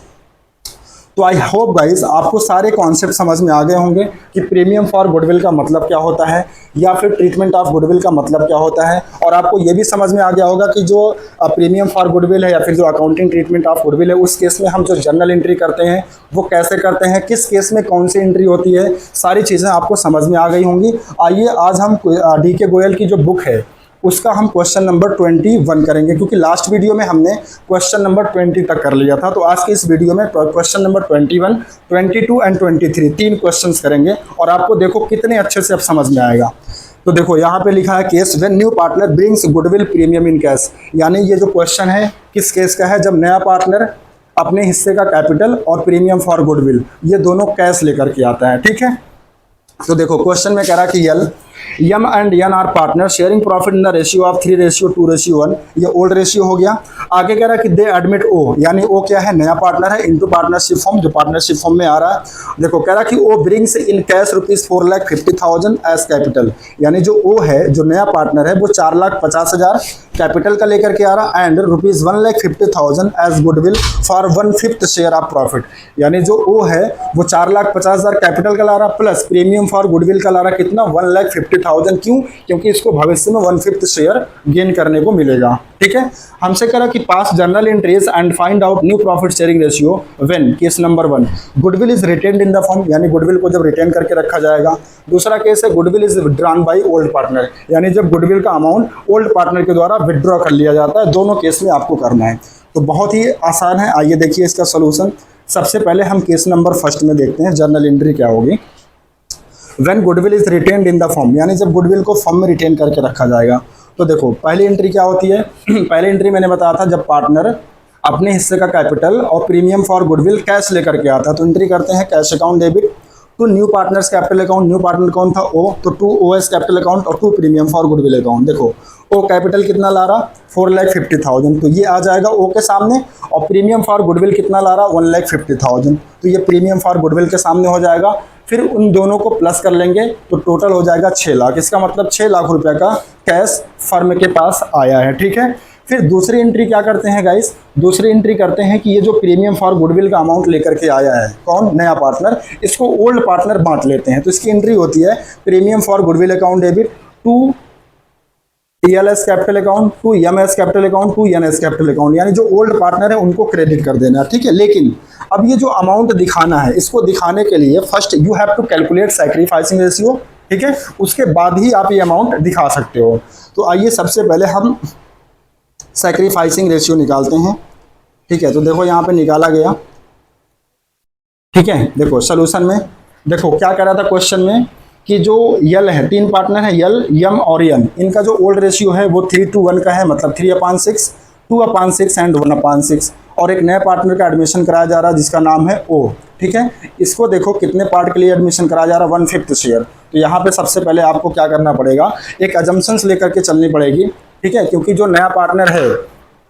तो आई होप गाइस आपको सारे कॉन्सेप्ट समझ में आ गए होंगे कि प्रीमियम फॉर गुडविल का मतलब क्या होता है, या फिर ट्रीटमेंट ऑफ गुडविल का मतलब क्या होता है। और आपको ये भी समझ में आ गया होगा कि जो प्रीमियम फॉर गुडविल है या फिर जो अकाउंटिंग ट्रीटमेंट ऑफ गुडविल है, उस केस में हम जो जर्नल एंट्री करते हैं वो कैसे करते हैं, किस केस में कौन सी एंट्री होती है, सारी चीज़ें आपको समझ में आ गई होंगी। आइए आज हम DK गोयल की जो बुक है उसका हम क्वेश्चन नंबर 21 करेंगे, क्योंकि लास्ट वीडियो में हमने क्वेश्चन नंबर 20 तक कर लिया था। तो आज के इस वीडियो में क्वेश्चन नंबर 21, 22 एंड 23 तीन क्वेश्चंस करेंगे, और आपको देखो कितने अच्छे से अब समझ में आएगा। तो देखो यहाँ पे लिखा है case when new partner brings goodwill premium in cash, यानी ये जो क्वेश्चन है किस केस का है, जब नया पार्टनर अपने हिस्से का कैपिटल और प्रीमियम फॉर गुडविल ये दोनों कैश लेकर के आता है, ठीक है। तो देखो क्वेश्चन में कह रहा कि M and N are partner sharing profit in the ratio of 3:2:1, ये ओल्ड रेशियो हो गया। आगे कह रहा है कि दे एडमिट O, यानी O क्या है, नया पार्टनर है, इनटू पार्टनरशिप फॉर्म, जो पार्टनरशिप फॉर्म में आ रहा है। देखो कह रहा कि O brings in cash ₹4,50,000 as capital, यानी जो O है, जो नया पार्टनर है, वो 4,50,000 कैपिटल का लेकर के आ रहा, and ₹1,50,000 as goodwill for 1/5 share of profit, यानी जो O है वो 4,50,000 कैपिटल का ला रहा प्लस प्रीमियम फॉर गुडविल का ला रहा कितना, 1,50,000। क्यों? क्योंकि इसको भविष्य में 1/5 शेयर गेन करने को मिलेगा, ठीक है। हमसे कह रहा कि पास journal entries and find out new profit sharing ratio when, case number 1 goodwill is retained in the firm, यानी गुडविल को जब रिटेन करके रखा जाएगा। दूसरा केस है goodwill is withdrawn by old partner, यानी जब गुडविल का अमाउंट ओल्ड पार्टनर के द्वारा विड्रॉ कर लिया जाता है। दोनों केस में आपको करना है, तो बहुत ही आसान है। आइए देखिए इसका सोल्यूशन। सबसे पहले हम केस नंबर 1 में देखते हैं जर्नल एंट्री क्या होगी। When goodwill is retained in the firm, यानी जब गुडविल को फर्म में रिटेन करके रखा जाएगा। तो देखो पहली एंट्री क्या होती है, पहली एंट्री मैंने बताया था जब पार्टनर अपने हिस्से का कैपिटल और प्रीमियम फॉर गुडविल कैश लेकर के आता है, तो एंट्री करते हैं cash account debit to new partners capital account, new partner कौन था O, तो टू OS कैपिटल अकाउंट और to premium for goodwill account. देखो O कैपिटल कितना ला रहा, 4,50,000, तो ये आ जाएगा O के सामने, और प्रीमियम फॉर गुडविल कितना ला रहा, 1,50,000, तो ये प्रीमियम फॉर गुडविल के सामने हो जाएगा। फिर उन दोनों को प्लस कर लेंगे तो टोटल हो जाएगा 6 लाख, इसका मतलब 6 लाख रुपए का कैश फर्म के पास आया है, ठीक है। फिर दूसरी एंट्री क्या करते हैं गाइस, दूसरी एंट्री करते हैं कि ये जो प्रीमियम फॉर गुडविल का अमाउंट लेकर के आया है कौन, नया पार्टनर, इसको ओल्ड पार्टनर बांट लेते हैं। तो इसकी एंट्री होती है premium for goodwill account debit to TLS capital account to MS capital account to NS capital account, यानी जो ओल्ड पार्टनर है उनको क्रेडिट कर देना, ठीक है। लेकिन अब ये जो अमाउंट दिखाना है, इसको दिखाने के लिए first you have to calculate sacrificing ratio, ठीक है, उसके बाद ही आप ये अमाउंट दिखा सकते हो। तो आइए सबसे पहले हम सैक्रिफाइसिंग रेशियो निकालते हैं, ठीक है। तो देखो यहाँ पे निकाला गया, ठीक है। देखो सोल्यूशन में देखो क्या कह रहा था क्वेश्चन में कि जो यल है, तीन पार्टनर है यल, यम और यन, इनका जो ओल्ड रेशियो है वो 3:1 का है, मतलब 3/6, 2/6 एंड 1/6, और एक नए पार्टनर का एडमिशन कराया जा रहा है जिसका नाम है O, ठीक है। इसको देखो कितने पार्ट के लिए एडमिशन कराया जा रहा है, 1/5 शेयर। तो यहाँ पे सबसे पहले आपको क्या करना पड़ेगा, एक अजम्पशंस लेकर के चलनी पड़ेगी, ठीक है, क्योंकि जो नया पार्टनर है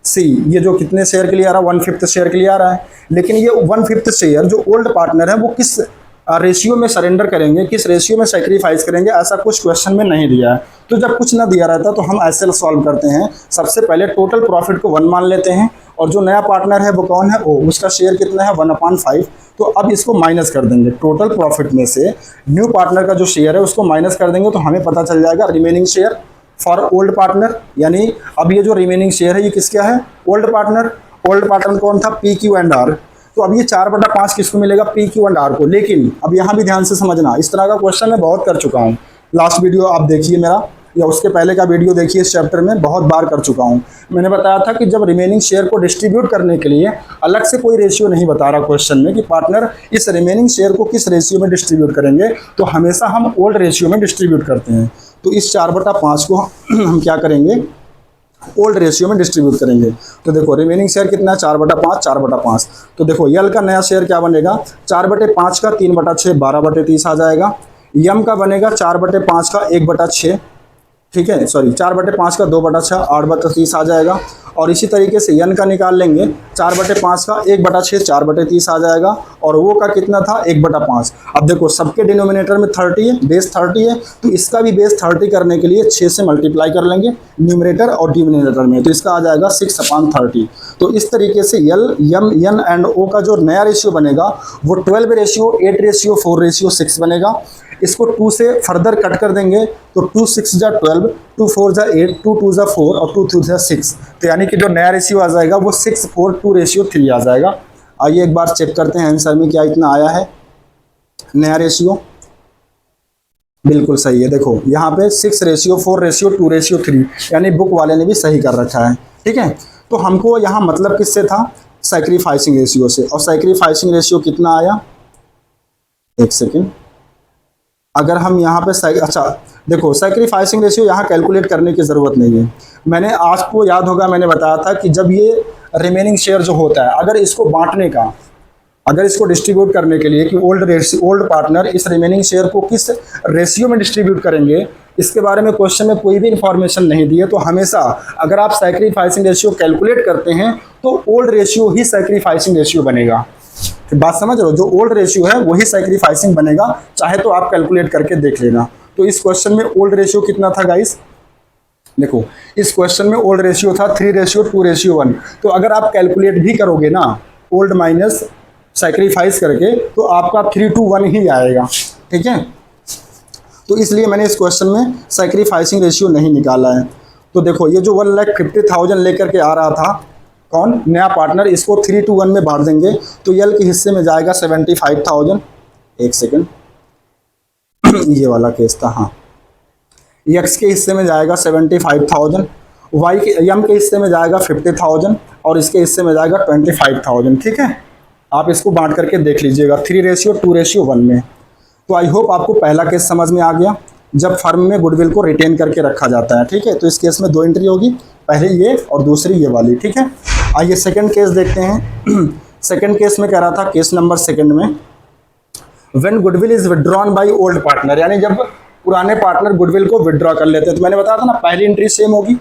सी, ये जो कितने शेयर के लिए आ रहा है, 1/5 शेयर के लिए आ रहा है। लेकिन ये 1/5 शेयर जो ओल्ड पार्टनर है वो किस रेशियो में सरेंडर करेंगे, किस रेशियो में सेक्रीफाइस करेंगे, ऐसा कुछ क्वेश्चन में नहीं दिया है। तो जब कुछ ना दिया रहता तो हम ऐसे सॉल्व करते हैं, सबसे पहले टोटल प्रॉफिट को 1 मान लेते हैं, और जो नया पार्टनर है वो कौन है, ओ, उसका शेयर कितना है 1/5। तो अब इसको माइनस कर देंगे, टोटल प्रॉफिट में से न्यू पार्टनर का जो शेयर है उसको माइनस कर देंगे, तो हमें पता चल जाएगा remaining share for old partner. यानी अब ये जो रिमेनिंग शेयर है ये किसका है, ओल्ड पार्टनर। ओल्ड पार्टनर कौन था, पी क्यू एंड आर। तो अब ये 4/5 किसको मिलेगा, पी क्यू एंड आर को। लेकिन अब यहाँ भी ध्यान से समझना, इस तरह का क्वेश्चन मैं बहुत कर चुका हूँ। लास्ट वीडियो आप देखिए मेरा, या उसके पहले का वीडियो देखिए, इस चैप्टर में बहुत बार कर चुका हूँ। मैंने बताया था कि जब रिमेनिंग शेयर को डिस्ट्रीब्यूट करने के लिए अलग से कोई रेशियो नहीं बता रहा क्वेश्चन में कि पार्टनर इस रिमेनिंग शेयर को किस रेशियो में डिस्ट्रीब्यूट करेंगे, तो हमेशा हम ओल्ड रेशियो में डिस्ट्रीब्यूट करते हैं। तो इस 4/5 को हम क्या करेंगे, ओल्ड रेशियो में डिस्ट्रीब्यूट करेंगे। तो देखो रिमेनिंग शेयर कितना है, 4/5, 4/5। तो देखो यल का नया शेयर क्या बनेगा, 4/5 का 3/6, 12/30 आ जाएगा। यम का बनेगा 4/5 का 1/6, ठीक है, सॉरी 4/5 का 2/6, 8/30 आ जाएगा। और इसी तरीके से यन का निकाल लेंगे, 4/5 का 1/6, 4/30 आ जाएगा। और वो का कितना था, 1/5। अब देखो सबके डिनोमिनेटर में 30 है, बेस 30 है, तो इसका भी बेस 30 करने के लिए 6 से मल्टीप्लाई कर लेंगे न्यूमरेटर और डिनोमिनेटर में, तो इसका आ जाएगा 6/30। तो इस तरीके से यल, यम, यन एंड ओ का जो नया रेशियो बनेगा वो 12:8:4:6 बनेगा। इसको 2 से फर्दर कट कर देंगे, तो 2 6 जा 12, 2 4 जा 8, 2 2 जा 4 और 2 3 जा 6। तो यानी कि जो नया रेशियो आ जाएगा वो 6:4:2 आ जाएगा। आइए एक बार चेक करते हैं आंसर में क्या इतना आया है नया रेशियो। बिल्कुल सही है, देखो यहाँ पे 6:4:2:3, यानी बुक वाले ने भी सही कर रखा है। ठीक है, तो हमको यहाँ मतलब किससे था, सैक्रिफाइसिंग रेशियो से। और सैक्रिफाइसिंग रेशियो कितना आया, एक सेकेंड, अगर हम यहाँ पे अच्छा देखो सैक्रिफाइसिंग रेशियो यहाँ कैलकुलेट करने की ज़रूरत नहीं है। मैंने आपको याद होगा मैंने बताया था कि जब ये रिमेनिंग शेयर जो होता है, अगर इसको बांटने का, अगर इसको डिस्ट्रीब्यूट करने के लिए कि ओल्ड पार्टनर इस रिमेनिंग शेयर को किस रेशियो में डिस्ट्रीब्यूट करेंगे, इसके बारे में क्वेश्चन में कोई भी इंफॉर्मेशन नहीं दी है, तो हमेशा अगर आप सैक्रिफाइसिंग रेशियो कैलकुलेट करते हैं तो ओल्ड रेशियो ही सैक्रिफाइसिंग रेशियो बनेगा। बात समझ रहे हो, जो ओल्ड रेशियो है वही सैक्रिफाइसिंग बनेगा, चाहे तो आप कैलकुलेट करके देख लेना। तो इस क्वेश्चन में ओल्ड रेशियो कितना था गाइस, देखो इस क्वेश्चन में ओल्ड रेशियो था 3:2:1। तो अगर आप कैलकुलेट भी करोगे ना ओल्ड माइनस सैक्रिफाइस करके, तो आपका 3:1 ही आएगा। ठीक है, तो इसलिए मैंने इस क्वेश्चन में सैक्रिफाइसिंग रेशियो नहीं निकाला है। तो देखो ये जो 1,50,000 लेकर के आ रहा था कौन, नया पार्टनर, इसको 3:1 में बांट देंगे, तो यल के हिस्से में जाएगा 75,000। एक सेकेंड ये वाला केस था, हाँ, एक्स के हिस्से में जाएगा 75,000, वाई के यम के हिस्से में जाएगा 50,000 और इसके हिस्से में जाएगा 25,000। ठीक है, आप इसको बांट करके देख लीजिएगा 3:2:1 में। तो आई होप आपको पहला केस समझ में आ गया, जब फर्म में गुडविल को रिटेन करके रखा जाता है। ठीक है, तो इस केस में 2 एंट्री होगी, पहले ये और दूसरी ये वाली। ठीक है, आइए सेकंड केस देखते हैं। सेकंड केस में कह रहा था, केस नंबर सेकंड में, when goodwill is withdrawn by old partner, यानी जब पुराने पार्टनर गुडविल को विड्रॉ कर लेते हैं। तो मैंने बताया था ना पहली एंट्री सेम होगी,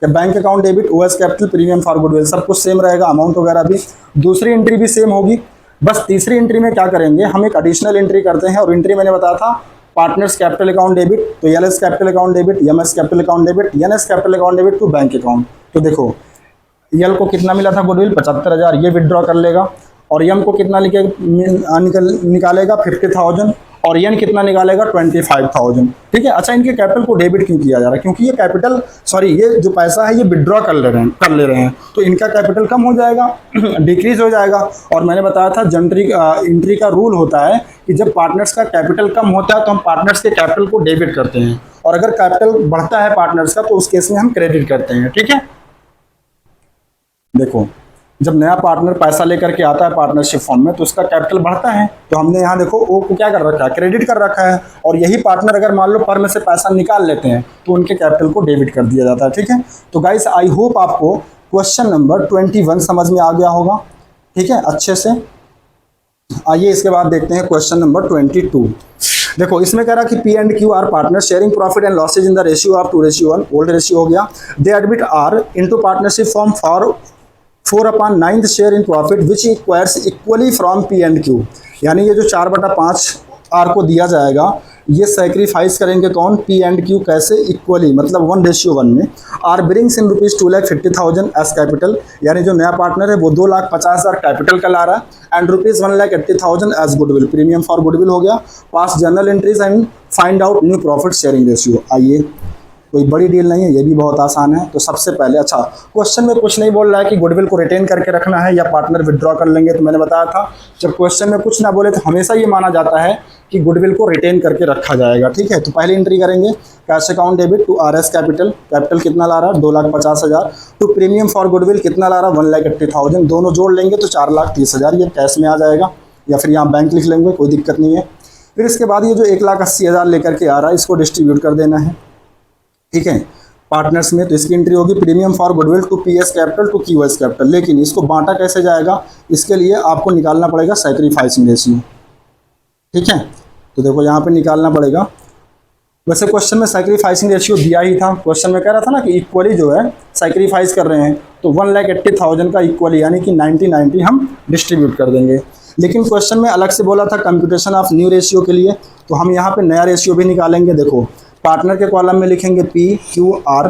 bank account debit, OS capital, premium for goodwill, सब कुछ सेम रहेगा, अमाउंट वगैरह भी। दूसरी एंट्री भी सेम होगी, बस तीसरी एंट्री में क्या करेंगे, हम एक एडिशनल एंट्री करते हैं। और एंट्री मैंने बताया था पार्टनर्स कैपिटल अकाउंट डेबिट, तो LS capital account debit, MS capital account debit, NS capital account debit to bank account. तो देखो यल को कितना मिला था गुडविल 75,000, ये विड्रॉ कर लेगा। और यम को कितना निकालेगा 50,000 और एन कितना निकालेगा 25,000। ठीक है, अच्छा इनके कैपिटल को डेबिट क्यों किया जा रहा है, क्योंकि ये कैपिटल ये जो पैसा है ये विड्रॉ कर ले रहे हैं, तो इनका कैपिटल कम हो जाएगा, डिक्रीज हो जाएगा। और मैंने बताया था एंट्री का रूल होता है कि जब पार्टनर्स का कैपिटल कम होता है तो हम पार्टनर्स के कैपिटल को डेबिट करते हैं, और अगर कैपिटल बढ़ता है पार्टनर्स का तो उस केस में हम क्रेडिट करते हैं। ठीक है, देखो जब नया पार्टनर पैसा लेकर के आता है पार्टनरशिप फॉर्म में तो उसका कैपिटल बढ़ता है, तो हमने यहाँ देखो ओ को क्या कर रखा है, क्रेडिट कर रखा है। और यही पार्टनर अगर मान लो फर्म में से पैसा निकाल लेते हैं तो उनके कैपिटल को डेबिट कर दिया जाता है। ठीक है, तो गाइस आई होप आपको क्वेश्चन नंबर 21 समझ में आ गया होगा। ठीक है, अच्छे से। आइए इसके बाद देखते हैं क्वेश्चन नंबर 22। देखो इसमें कह रहा कि P and Q are partner sharing profit and losses in the ratio of 2:1, old ratio हो गया। They admit R into partnership form for 4/9 share in profit which acquires equally from P and Q. यानी ये जो 4/5 are को दिया जाएगा ये sacrifice करेंगे कौन, पी एंड क्यू। कैसे, इक्वली, मतलब 1:1 में। R brings in rupees 2,50,000 as capital, यानी जो नया पार्टनर है वो 2,50,000 कैपिटल का ला रहा है and rupees 1,80,000 as goodwill, premium for goodwill हो गया। Pass journal entries and find out new profit sharing ratio. आइए, कोई बड़ी डील नहीं है, ये भी बहुत आसान है। तो सबसे पहले, अच्छा क्वेश्चन में कुछ नहीं बोल रहा है कि गुडविल को रिटेन करके रखना है या पार्टनर विड्रॉ कर लेंगे। तो मैंने बताया था जब क्वेश्चन में कुछ ना बोले तो हमेशा ये माना जाता है कि गुडविल को रिटेन करके रखा जाएगा। ठीक है, तो पहले एंट्री करेंगे cash account debit to R S capital. Capital कितना ला रहा है, 2,50,000। टू प्रीमियम फॉर गुडविल कितना ला रहा है, 1,80,000। दोनों जोड़ लेंगे तो 4,30,000 ये कैश में आ जाएगा, या फिर यहाँ बैंक लिख लेंगे, कोई दिक्कत नहीं है। फिर इसके बाद ये जो 1,80,000 लेकर के आ रहा है इसको डिस्ट्रीब्यूट कर देना है। ठीक है, पार्टनर्स में। तो इसकी एंट्री होगी premium for goodwill to P S capital to Q S capital. लेकिन इसको बांटा कैसे जाएगा, इसके लिए आपको निकालना पड़ेगा सैक्रिफाइसिंग रेशियो। ठीक है, तो देखो यहाँ पे निकालना पड़ेगा। वैसे क्वेश्चन में सैक्रिफाइसिंग रेशियो दिया ही था, क्वेश्चन में कह रहा था ना कि इक्वली जो है सैक्रिफाइस कर रहे हैं, तो 1,80,000 का इक्वली यानी कि 90-90 हम डिस्ट्रीब्यूट कर देंगे। लेकिन क्वेश्चन में अलग से बोला था कंप्यूटेशन ऑफ न्यू रेशियो के लिए, तो हम यहाँ पे नया रेशियो भी निकालेंगे। देखो पार्टनर के कॉलम में लिखेंगे P Q R,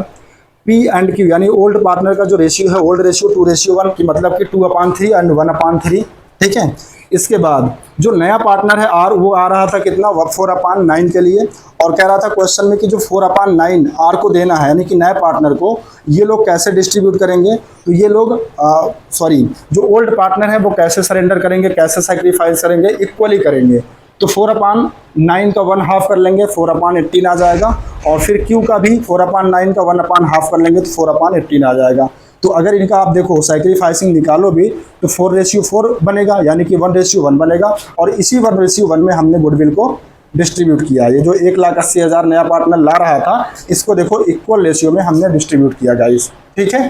P and Q यानी ओल्ड पार्टनर का जो रेशियो है, ओल्ड रेशियो 2:1 की मतलब कि 2/3 एंड 1/3। ठीक है, इसके बाद जो नया पार्टनर है आर, वो आ रहा था कितना, 4/9 के लिए। और कह रहा था क्वेश्चन में कि जो 4/9 आर को देना है यानी कि नए पार्टनर को, ये लोग कैसे डिस्ट्रीब्यूट करेंगे। तो ये लोग जो ओल्ड पार्टनर है वो कैसे सरेंडर करेंगे, कैसे सेक्रीफाइस करेंगे, इक्वली करेंगे। तो 4/9 का 1/2 कर लेंगे, 4/18 आ जाएगा। और फिर क्यू का भी 4/9 का 1/2 कर लेंगे तो 4/18 आ जाएगा। तो अगर इनका आप देखो सैक्रिफाइसिंग निकालो भी तो 4:4 बनेगा, यानी कि 1:1 बनेगा। और इसी 1:1 में हमने गुडविल को डिस्ट्रीब्यूट किया। ये जो 1,80,000 नया पार्टनर ला रहा था इसको देखो इक्वल रेशियो में हमने डिस्ट्रीब्यूट किया गाइस। ठीक है,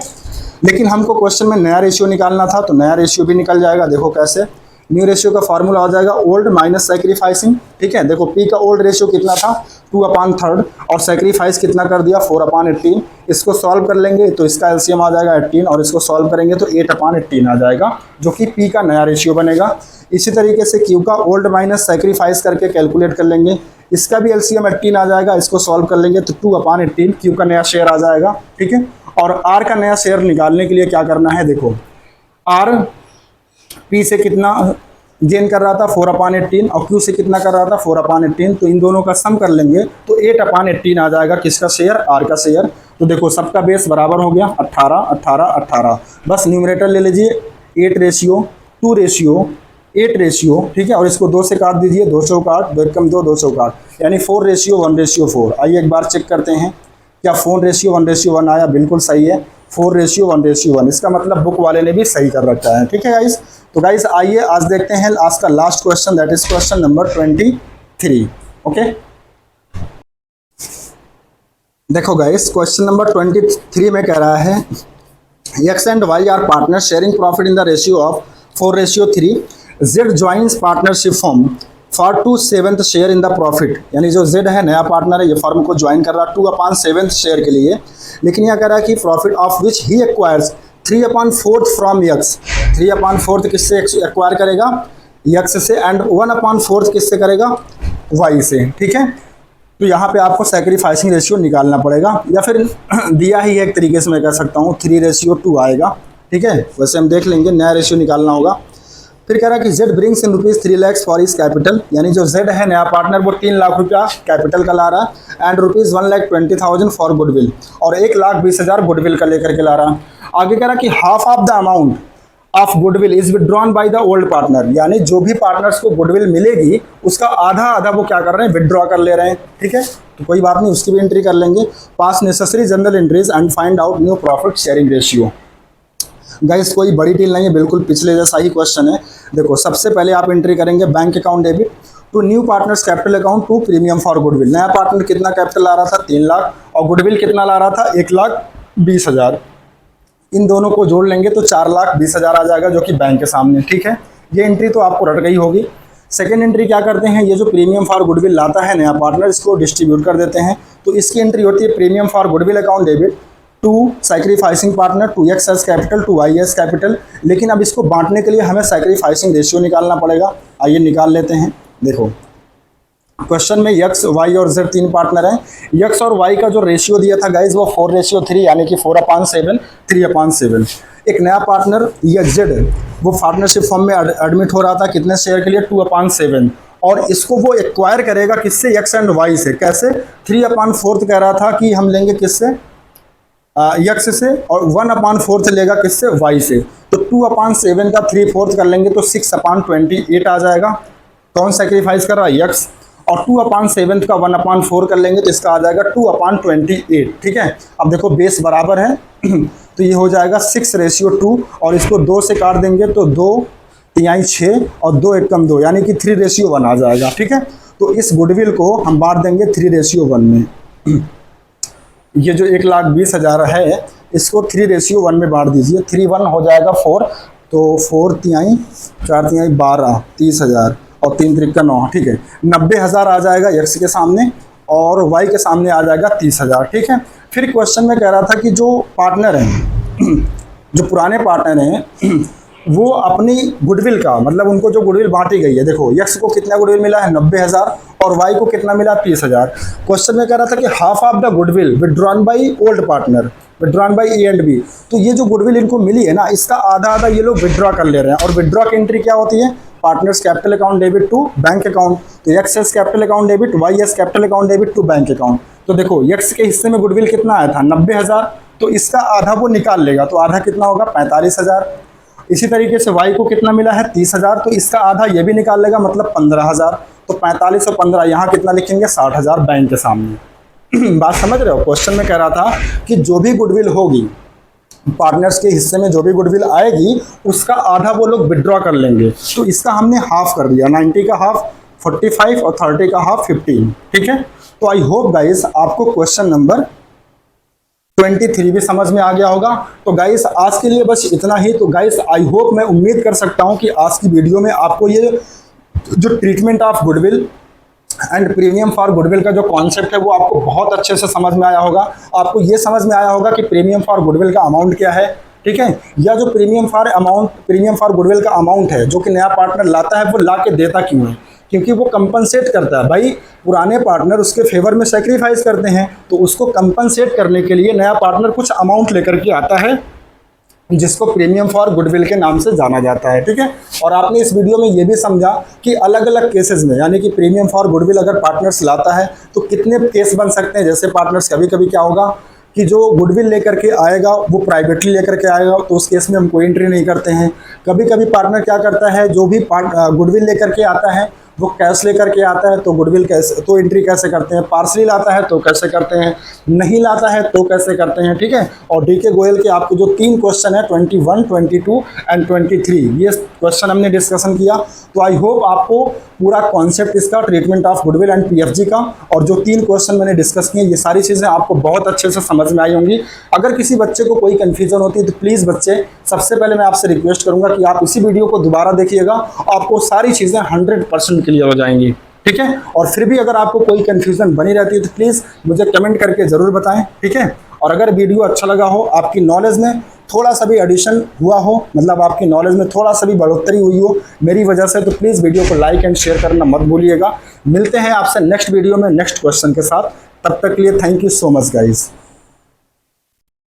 लेकिन हमको क्वेश्चन में नया रेशियो निकालना था, तो नया रेशियो भी निकल जाएगा। देखो कैसे, न्यू रेशियो का फार्मूला आ जाएगा ओल्ड माइनस सैक्रिफाइसिंग। ठीक है, देखो पी का ओल्ड रेशियो कितना था, 2/3 और सैक्रिफाइस कितना कर दिया, 4/18। इसको सॉल्व कर लेंगे तो इसका एलसीएम आ जाएगा 18 और इसको सॉल्व करेंगे तो 8/18 आ जाएगा, जो कि पी का नया रेशियो बनेगा। इसी तरीके से क्यू का ओल्ड माइनस सैक्रिफाइस करके कैलकुलेट कर लेंगे, इसका भी एलसीएम 18 आ जाएगा। इसको सॉल्व कर लेंगे तो 2/18 क्यू का नया शेयर आ जाएगा। ठीक है, और आर का नया शेयर निकालने के लिए क्या करना है, देखो आर पी से कितना गेन कर रहा था, 4/18, और क्यू से कितना कर रहा था, 4/18। तो इन दोनों का सम कर लेंगे तो 8/18 आ जाएगा, किसका शेयर, आर का शेयर। तो देखो सबका बेस बराबर हो गया, 18 18 18। बस न्यूमरेटर ले लीजिए 8:2:8। ठीक है, और इसको 2 से काट दीजिए, 2 चौकाट 2 कम 2 2 चौकाट, यानी 4:1:4। आइए एक बार चेक करते हैं क्या 4:1:1 आया, बिल्कुल सही है, 4:1:1। इसका मतलब बुक वाले ने भी सही कर रखा है। ठीक है गाइस, तो गाइस आइए आज देखते हैं आज का last question, that is question number 23। Okay, देखो गाइस क्वेश्चन नंबर 23 में कह रहा है X and Y are partner sharing profit in the ratio of 4:3। Z joins partnership form for 2/7 share in the profit. यानी जो जेड है नया partner है, ये फर्म को ज्वाइन कर रहा है 2/7 शेयर के लिए। लेकिन यह कह रहा है कि profit of which he acquires 3/4 from x. 3/4 किससे एक्वायर करेगा, यक्स से, एंड 1/4 किससे करेगा, वाई से। ठीक है, तो यहाँ पे आपको सैक्रिफाइसिंग रेशियो निकालना पड़ेगा, या फिर दिया ही एक तरीके से मैं कह सकता हूँ 3:2 आएगा। ठीक है, वैसे हम देख लेंगे, नया रेशियो निकालना होगा। फिर कह रहा है कि Z brings in rupees 3 lakh for इस कैपिटल। यानी जो जेड है नया पार्टनर वो 3 लाख रुपया कैपिटल का ला रहा है एंड रुपीज़ 1,20,000 फॉर गुडविल, और 1,20,000 गुडविल का लेकर के ला रहा है। आगे कह रहा है कि half of the amount of goodwill is withdrawn by the old partner. यानी जो भी पार्टनर्स को गुडविल मिलेगी उसका आधा आधा वो क्या कर रहे हैं, विड्रॉ कर ले रहे हैं। ठीक है, तो कोई बात नहीं, उसकी भी एंट्री कर लेंगे। पास necessary general entries and find out new profit sharing ratio. Guys कोई बड़ी डील नहीं है, बिल्कुल पिछले जैसा ही क्वेश्चन है। देखो सबसे पहले आप एंट्री करेंगे bank account debit to new partners capital account to premium for goodwill. नया पार्टनर कितना कैपिटल ला रहा था, 3 लाख, और गुडविल कितना ला रहा था, 1,20,000। इन दोनों को जोड़ लेंगे तो 4,20,000 आ जाएगा, जो कि बैंक के सामने। ठीक है, ये एंट्री तो आपको रट गई होगी। सेकेंड एंट्री क्या करते हैं, ये जो प्रीमियम फॉर गुडविल लाता है नया पार्टनर, इसको डिस्ट्रीब्यूट कर देते हैं। तो इसकी एंट्री होती है premium for goodwill account debit to sacrificing partner to X S capital to Y S capital. लेकिन अब इसको बांटने के लिए हमें सैक्रिफाइसिंग रेशियो निकालना पड़ेगा। आइए निकाल लेते हैं। देखो क्वेश्चन में यक्स वाई और जेड तीन पार्टनर हैं। यक्स और वाई का जो रेशियो दिया था गाइज वो 4:3 यानी कि 4/7 3/7। एक नया पार्टनर यक्स जेड वो पार्टनरशिप फॉर्म में एडमिट हो रहा था कितने शेयर के लिए, 2/7। और इसको वो एक्वायर करेगा किससे, यक्स एंड वाई से। कैसे, 3/4 कह रहा था कि हम लेंगे किससे, यक्स से, और 1/4 लेगा किससे, वाई से। तो 2/7 का 3/4 कर लेंगे तो 6/28 आ जाएगा। कौन सेक्रीफाइस कर रहा है, यक्स। और 2/7 का 1/4 कर लेंगे तो इसका आ जाएगा 2/28। ठीक है, अब देखो बेस बराबर है तो ये हो जाएगा 6:2 और इसको 2 से काट देंगे तो 2 तिहाई 6 और 2 एकम 2 यानी कि 3:1 आ जाएगा। ठीक है, तो इस गुडविल को हम बांट देंगे 3:1 में। ये जो 1,20,000 है इसको 3:1 में बांट दीजिए। 3/1 हो जाएगा 4, तो 4 तिहाई 4 तिहाई 12 30,000 और 3 त्रिका 9। ठीक है, 90,000 आ जाएगा यक्स के सामने और वाई के सामने आ जाएगा 30,000। ठीक है, फिर क्वेश्चन में कह रहा था कि जो पार्टनर हैं जो पुराने पार्टनर हैं वो अपनी गुडविल का मतलब उनको जो गुडविल बांटी गई है, देखो यक्स को कितना गुडविल मिला है 90,000 और वाई को कितना मिला 30,000। क्वेश्चन में कह रहा था कि half of the goodwill withdrawn by old partner withdrawn by A and B. तो ये जो गुडविल इनको मिली है ना, इसका आधा आधा ये लोग विड्रॉ कर ले रहे हैं। और विड्रॉ की एंट्री क्या होती है, partners capital account debit to bank account. तो x S capital account debit, Y S capital account debit to bank account. तो देखो एक्स के हिस्से में गुडविल कितना आया था 90,000, तो इसका आधा वो निकाल लेगा, तो आधा कितना होगा 45,000। इसी तरीके से वाई को कितना मिला है 30,000, तो इसका आधा ये भी निकाल लेगा मतलब 15,000। तो 45 और 15 यहाँ कितना लिखेंगे 60,000 बैंक के सामने। बात समझ रहे हो, क्वेश्चन में कह रहा था कि जो भी गुडविल होगी पार्टनर्स के हिस्से में जो भी गुडविल आएगी उसका आधा वो लोग विड्रॉ कर लेंगे। तो इसका हमने हाफ कर दिया, 90 का हाफ 45 और 30 का हाफ 15। ठीक है, तो आई होप गाइस आपको क्वेश्चन नंबर 23 भी समझ में आ गया होगा। तो गाइस आज के लिए बस इतना ही। तो गाइस आई होप, मैं उम्मीद कर सकता हूं कि आज की वीडियो में आपको ये जो treatment of goodwill and premium for goodwill का जो कॉन्सेप्ट है वो आपको बहुत अच्छे से समझ में आया होगा। आपको ये समझ में आया होगा कि प्रीमियम फॉर गुडविल का अमाउंट क्या है। ठीक है, या जो प्रीमियम फॉर गुडविल का अमाउंट है जो कि नया पार्टनर लाता है वो ला के देता क्यों है, क्योंकि वो कंपनसेट करता है। भाई पुराने पार्टनर उसके फेवर में सेक्रीफाइस करते हैं, तो उसको कंपनसेट करने के लिए नया पार्टनर कुछ अमाउंट लेकर के आता है जिसको प्रीमियम फॉर गुडविल के नाम से जाना जाता है। ठीक है, और आपने इस वीडियो में ये भी समझा कि अलग अलग केसेस में यानी कि प्रीमियम फॉर गुडविल अगर पार्टनर्स लाता है तो कितने केस बन सकते हैं। जैसे पार्टनर्स कभी कभी क्या होगा कि जो गुडविल लेकर के आएगा वो प्राइवेटली लेकर के आएगा, तो उस केस में हम कोई एंट्री नहीं करते हैं। कभी कभी पार्टनर क्या करता है, जो भी गुडविल लेकर के आता है वो कैश लेकर के आता है, तो गुडविल कैसे, तो एंट्री कैसे करते हैं। पार्सली लाता है तो कैसे करते हैं, नहीं लाता है तो कैसे करते हैं। ठीक है, और डीके गोयल के आपके जो 3 क्वेश्चन है 21, 22 एंड 23 ये क्वेश्चन हमने डिस्कशन किया। तो आई होप आपको पूरा कॉन्सेप्ट इसका treatment of goodwill and PFG का और जो 3 क्वेश्चन मैंने डिस्कस किए ये सारी चीज़ें आपको बहुत अच्छे से समझ में आई होंगी। अगर किसी बच्चे को कोई कन्फ्यूजन होती है तो प्लीज़ बच्चे, सबसे पहले मैं आपसे रिक्वेस्ट करूंगा कि आप इसी वीडियो को दोबारा देखिएगा, आपको सारी चीज़ें 100% क्लियर हो जाएंगी। ठीक है, और फिर भी अगर आपको कोई कंफ्यूजन बनी रहती है तो प्लीज़ मुझे कमेंट करके ज़रूर बताएं। ठीक है, और अगर वीडियो अच्छा लगा हो, आपकी नॉलेज में थोड़ा सा भी एडिशन हुआ हो, मतलब आपकी नॉलेज में थोड़ा सा भी बढ़ोतरी हुई हो मेरी वजह से, तो प्लीज़ वीडियो को लाइक एंड शेयर करना मत भूलिएगा। मिलते हैं आपसे नेक्स्ट वीडियो में नेक्स्ट क्वेश्चन के साथ। तब तक के लिए thank you so much guys.